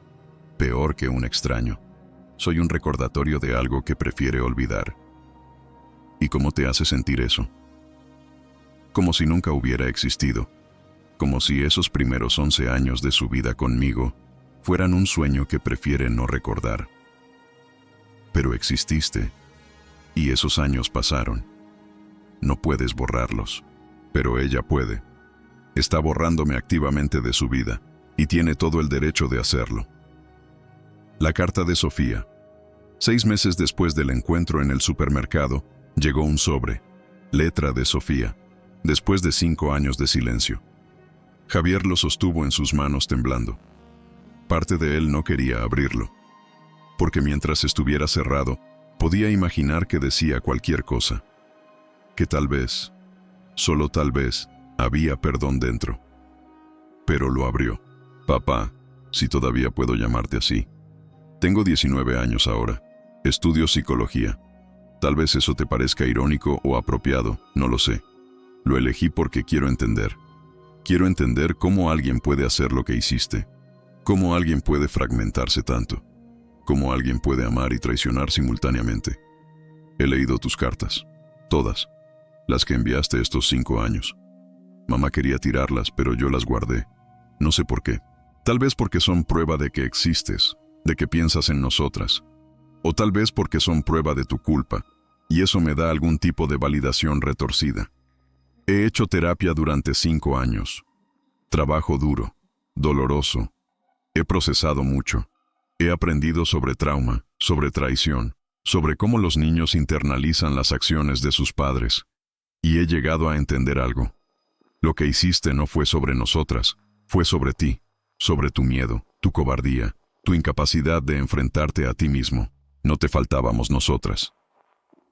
peor que un extraño. Soy un recordatorio de algo que prefiere olvidar. ¿Y cómo te hace sentir eso? Como si nunca hubiera existido. Como si esos primeros 11 años de su vida conmigo fueran un sueño que prefiere no recordar. Pero exististe, y esos años pasaron. No puedes borrarlos, pero ella puede. Está borrándome activamente de su vida, y tiene todo el derecho de hacerlo. La carta de Sofía. 6 meses después del encuentro en el supermercado, llegó un sobre, letra de Sofía, después de 5 años de silencio. Javier lo sostuvo en sus manos temblando. Parte de él no quería abrirlo, porque mientras estuviera cerrado, podía imaginar que decía cualquier cosa. Que tal vez, solo tal vez, había perdón dentro. Pero lo abrió. Papá, si todavía puedo llamarte así. Tengo 19 años ahora. Estudio psicología. Tal vez eso te parezca irónico o apropiado, no lo sé. Lo elegí porque quiero entender. Quiero entender cómo alguien puede hacer lo que hiciste. Cómo alguien puede fragmentarse tanto. Cómo alguien puede amar y traicionar simultáneamente. He leído tus cartas. Todas. Las que enviaste estos 5 años. Mamá quería tirarlas, pero yo las guardé. No sé por qué. Tal vez porque son prueba de que existes, de que piensas en nosotras. O tal vez porque son prueba de tu culpa, y eso me da algún tipo de validación retorcida. He hecho terapia durante 5 años. Trabajo duro, doloroso. He procesado mucho. He aprendido sobre trauma, sobre traición, sobre cómo los niños internalizan las acciones de sus padres. Y he llegado a entender algo. Lo que hiciste no fue sobre nosotras, fue sobre ti, sobre tu miedo, tu cobardía, tu incapacidad de enfrentarte a ti mismo. No te faltábamos nosotras.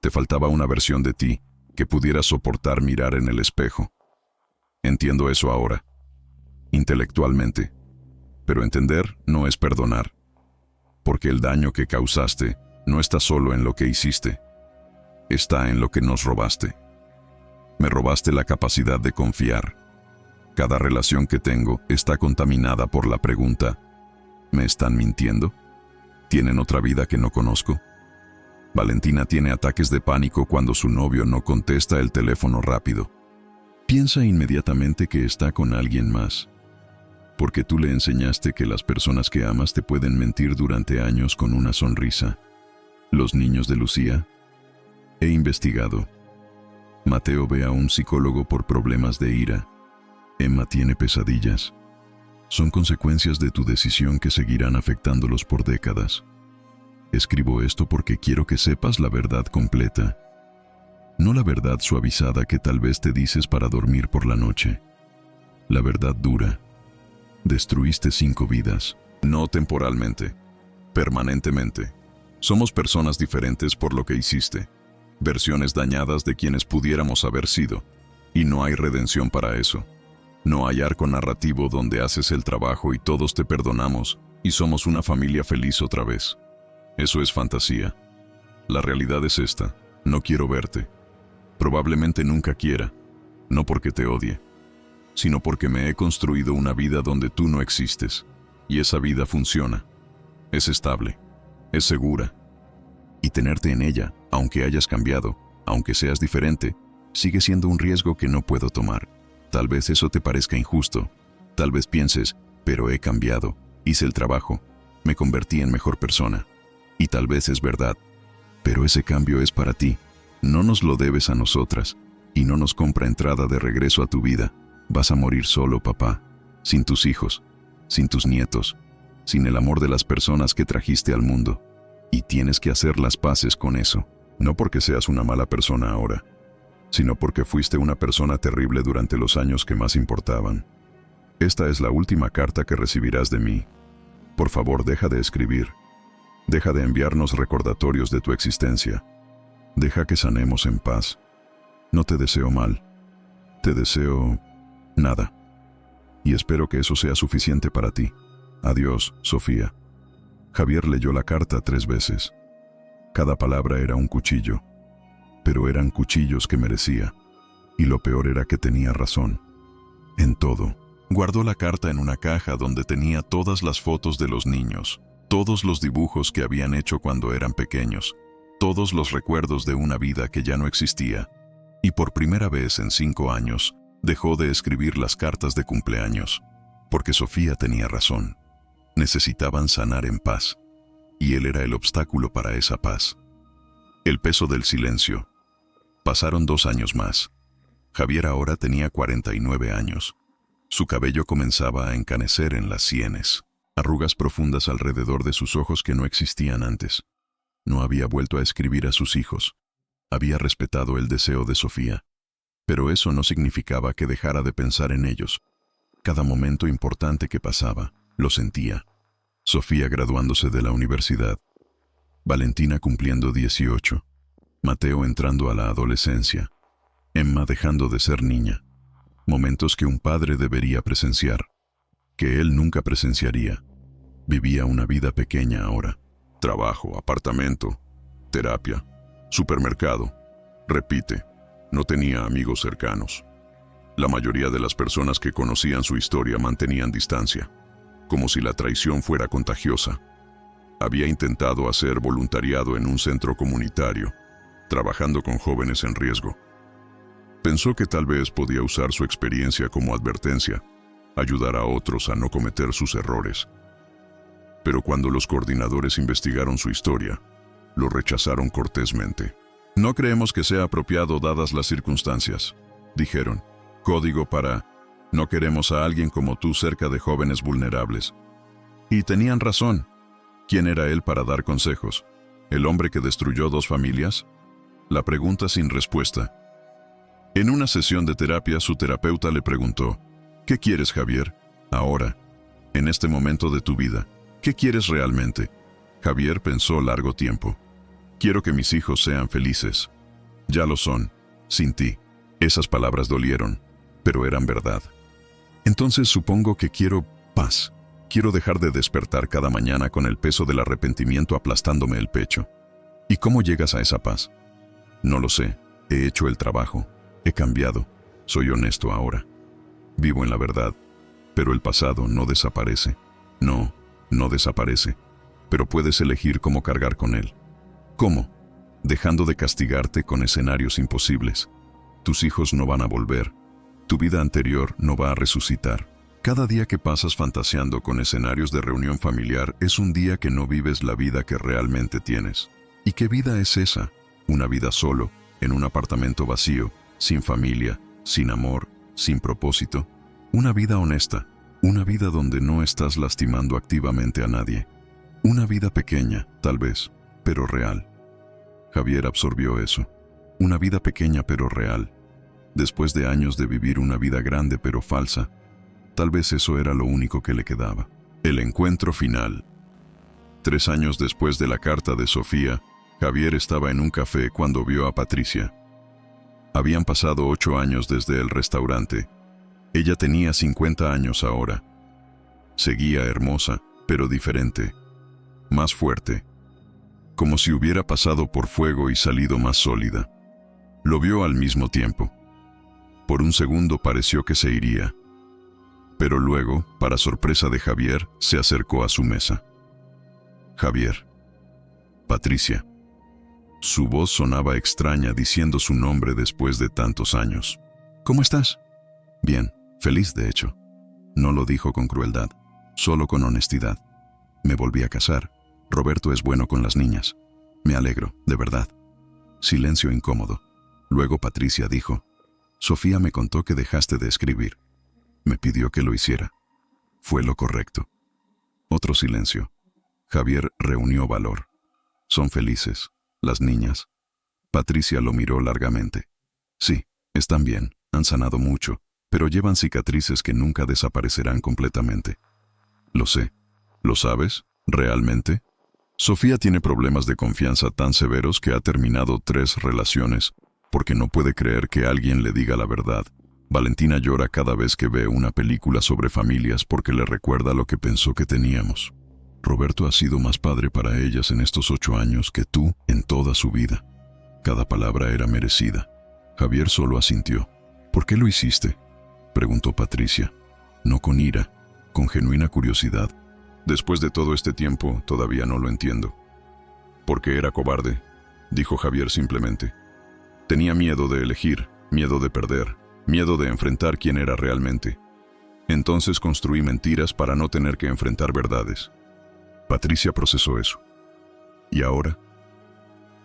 Te faltaba una versión de ti que pudiera soportar mirar en el espejo. Entiendo eso ahora, intelectualmente, pero entender no es perdonar, porque el daño que causaste no está solo en lo que hiciste, está en lo que nos robaste. Me robaste la capacidad de confiar. Cada relación que tengo está contaminada por la pregunta, ¿me están mintiendo? ¿Tienen otra vida que no conozco? Valentina tiene ataques de pánico cuando su novio no contesta el teléfono rápido. Piensa inmediatamente que está con alguien más, porque tú le enseñaste que las personas que amas te pueden mentir durante años con una sonrisa. Los niños de Lucía. He investigado. Mateo ve a un psicólogo por problemas de ira. Emma tiene pesadillas. Son consecuencias de tu decisión que seguirán afectándolos por décadas. Escribo esto porque quiero que sepas la verdad completa. No la verdad suavizada que tal vez te dices para dormir por la noche. La verdad dura. Destruiste 5 vidas. No temporalmente, permanentemente. Somos personas diferentes por lo que hiciste. Versiones dañadas de quienes pudiéramos haber sido. Y no hay redención para eso. No hay arco narrativo donde haces el trabajo y todos te perdonamos y somos una familia feliz otra vez. Eso es fantasía. La realidad es esta. No quiero verte. Probablemente nunca quiera. No porque te odie, sino porque me he construido una vida donde tú no existes. Y esa vida funciona. Es estable. Es segura. Y tenerte en ella, aunque hayas cambiado, aunque seas diferente, sigue siendo un riesgo que no puedo tomar. Tal vez eso te parezca injusto. Tal vez pienses, pero he cambiado, hice el trabajo, me convertí en mejor persona. Y tal vez es verdad. Pero ese cambio es para ti. No nos lo debes a nosotras. Y no nos compra entrada de regreso a tu vida. Vas a morir solo, papá. Sin tus hijos, sin tus nietos, sin el amor de las personas que trajiste al mundo. Y tienes que hacer las paces con eso. No porque seas una mala persona ahora, sino porque fuiste una persona terrible durante los años que más importaban. Esta es la última carta que recibirás de mí. Por favor, deja de escribir. Deja de enviarnos recordatorios de tu existencia. Deja que sanemos en paz. No te deseo mal. Te deseo nada. Y espero que eso sea suficiente para ti. Adiós, Sofía. Javier leyó la carta 3 veces. Cada palabra era un cuchillo. Pero eran cuchillos que merecía. Y lo peor era que tenía razón. En todo. Guardó la carta en una caja donde tenía todas las fotos de los niños, todos los dibujos que habían hecho cuando eran pequeños, todos los recuerdos de una vida que ya no existía. Y por primera vez en 5 años, dejó de escribir las cartas de cumpleaños. Porque Sofía tenía razón. Necesitaban sanar en paz. Y él era el obstáculo para esa paz. El peso del silencio. Pasaron 2 años más. Javier ahora tenía 49 años. Su cabello comenzaba a encanecer en las sienes, arrugas profundas alrededor de sus ojos que no existían antes. No había vuelto a escribir a sus hijos. Había respetado el deseo de Sofía. Pero eso no significaba que dejara de pensar en ellos. Cada momento importante que pasaba, lo sentía. Sofía graduándose de la universidad. Valentina cumpliendo 18. Mateo entrando a la adolescencia. Emma dejando de ser niña. Momentos que un padre debería presenciar, que él nunca presenciaría. Vivía una vida pequeña ahora. Trabajo, apartamento, terapia, supermercado. Repite, no tenía amigos cercanos. La mayoría de las personas que conocían su historia mantenían distancia, como si la traición fuera contagiosa. Había intentado hacer voluntariado en un centro comunitario, trabajando con jóvenes en riesgo. Pensó que tal vez podía usar su experiencia como advertencia, ayudar a otros a no cometer sus errores. Pero cuando los coordinadores investigaron su historia, lo rechazaron cortésmente. No creemos que sea apropiado dadas las circunstancias, dijeron. Código para, no queremos a alguien como tú cerca de jóvenes vulnerables. Y tenían razón. ¿Quién era él para dar consejos? ¿El hombre que destruyó 2 familias? La pregunta sin respuesta. En una sesión de terapia, su terapeuta le preguntó, ¿qué quieres, Javier? Ahora, en este momento de tu vida, ¿qué quieres realmente? Javier pensó largo tiempo. Quiero que mis hijos sean felices. Ya lo son, sin ti. Esas palabras dolieron, pero eran verdad. Entonces supongo que quiero paz. Quiero dejar de despertar cada mañana con el peso del arrepentimiento aplastándome el pecho. ¿Y cómo llegas a esa paz? No lo sé. He hecho el trabajo. He cambiado. Soy honesto ahora. Vivo en la verdad. Pero el pasado no desaparece. No desaparece. Pero puedes elegir cómo cargar con él. ¿Cómo? Dejando de castigarte con escenarios imposibles. Tus hijos no van a volver. Tu vida anterior no va a resucitar. Cada día que pasas fantaseando con escenarios de reunión familiar es un día que no vives la vida que realmente tienes. ¿Y qué vida es esa? Una vida solo, en un apartamento vacío, sin familia, sin amor, sin propósito. Una vida honesta, una vida donde no estás lastimando activamente a nadie. Una vida pequeña, tal vez, pero real. Javier absorbió eso. Una vida pequeña pero real. Después de años de vivir una vida grande pero falsa, tal vez eso era lo único que le quedaba. El encuentro final. 3 años después de la carta de Sofía, Javier estaba en un café cuando vio a Patricia. Habían pasado 8 años desde el restaurante. Ella tenía 50 años ahora. Seguía hermosa, pero diferente. Más fuerte. Como si hubiera pasado por fuego y salido más sólida. Lo vio al mismo tiempo. Por un segundo pareció que se iría. Pero luego, para sorpresa de Javier, se acercó a su mesa. Javier. Patricia. Su voz sonaba extraña diciendo su nombre después de tantos años. ¿Cómo estás? Bien, feliz de hecho. No lo dijo con crueldad, solo con honestidad. Me volví a casar. Roberto es bueno con las niñas. Me alegro, de verdad. Silencio incómodo. Luego Patricia dijo, Sofía me contó que dejaste de escribir. Me pidió que lo hiciera. Fue lo correcto. Otro silencio. Javier reunió valor. Son felices, las niñas. Patricia lo miró largamente. Sí, están bien, han sanado mucho, pero llevan cicatrices que nunca desaparecerán completamente. Lo sé. ¿Lo sabes? ¿Realmente? Sofía tiene problemas de confianza tan severos que ha terminado 3 relaciones porque no puede creer que alguien le diga la verdad. Valentina llora cada vez que ve una película sobre familias porque le recuerda lo que pensó que teníamos. Roberto ha sido más padre para ellas en estos 8 años que tú en toda su vida. Cada palabra era merecida. Javier solo asintió. ¿Por qué lo hiciste?, preguntó Patricia. No con ira, con genuina curiosidad. Después de todo este tiempo, todavía no lo entiendo. Porque era cobarde, dijo Javier simplemente. Tenía miedo de elegir, miedo de perder, miedo de enfrentar quién era realmente. Entonces construí mentiras para no tener que enfrentar verdades. Patricia procesó eso. ¿Y ahora?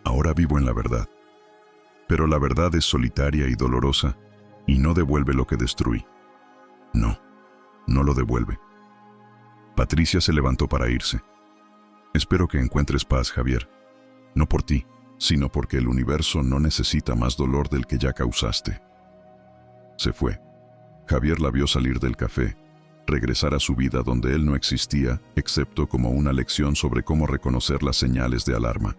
Ahora vivo en la verdad. Pero la verdad es solitaria y dolorosa, y no devuelve lo que destruí. No, no lo devuelve. Patricia se levantó para irse. Espero que encuentres paz, Javier. No por ti, sino porque el universo no necesita más dolor del que ya causaste. Se fue. Javier la vio salir del café, regresar a su vida donde él no existía, excepto como una lección sobre cómo reconocer las señales de alarma.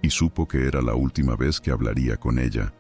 Y supo que era la última vez que hablaría con ella,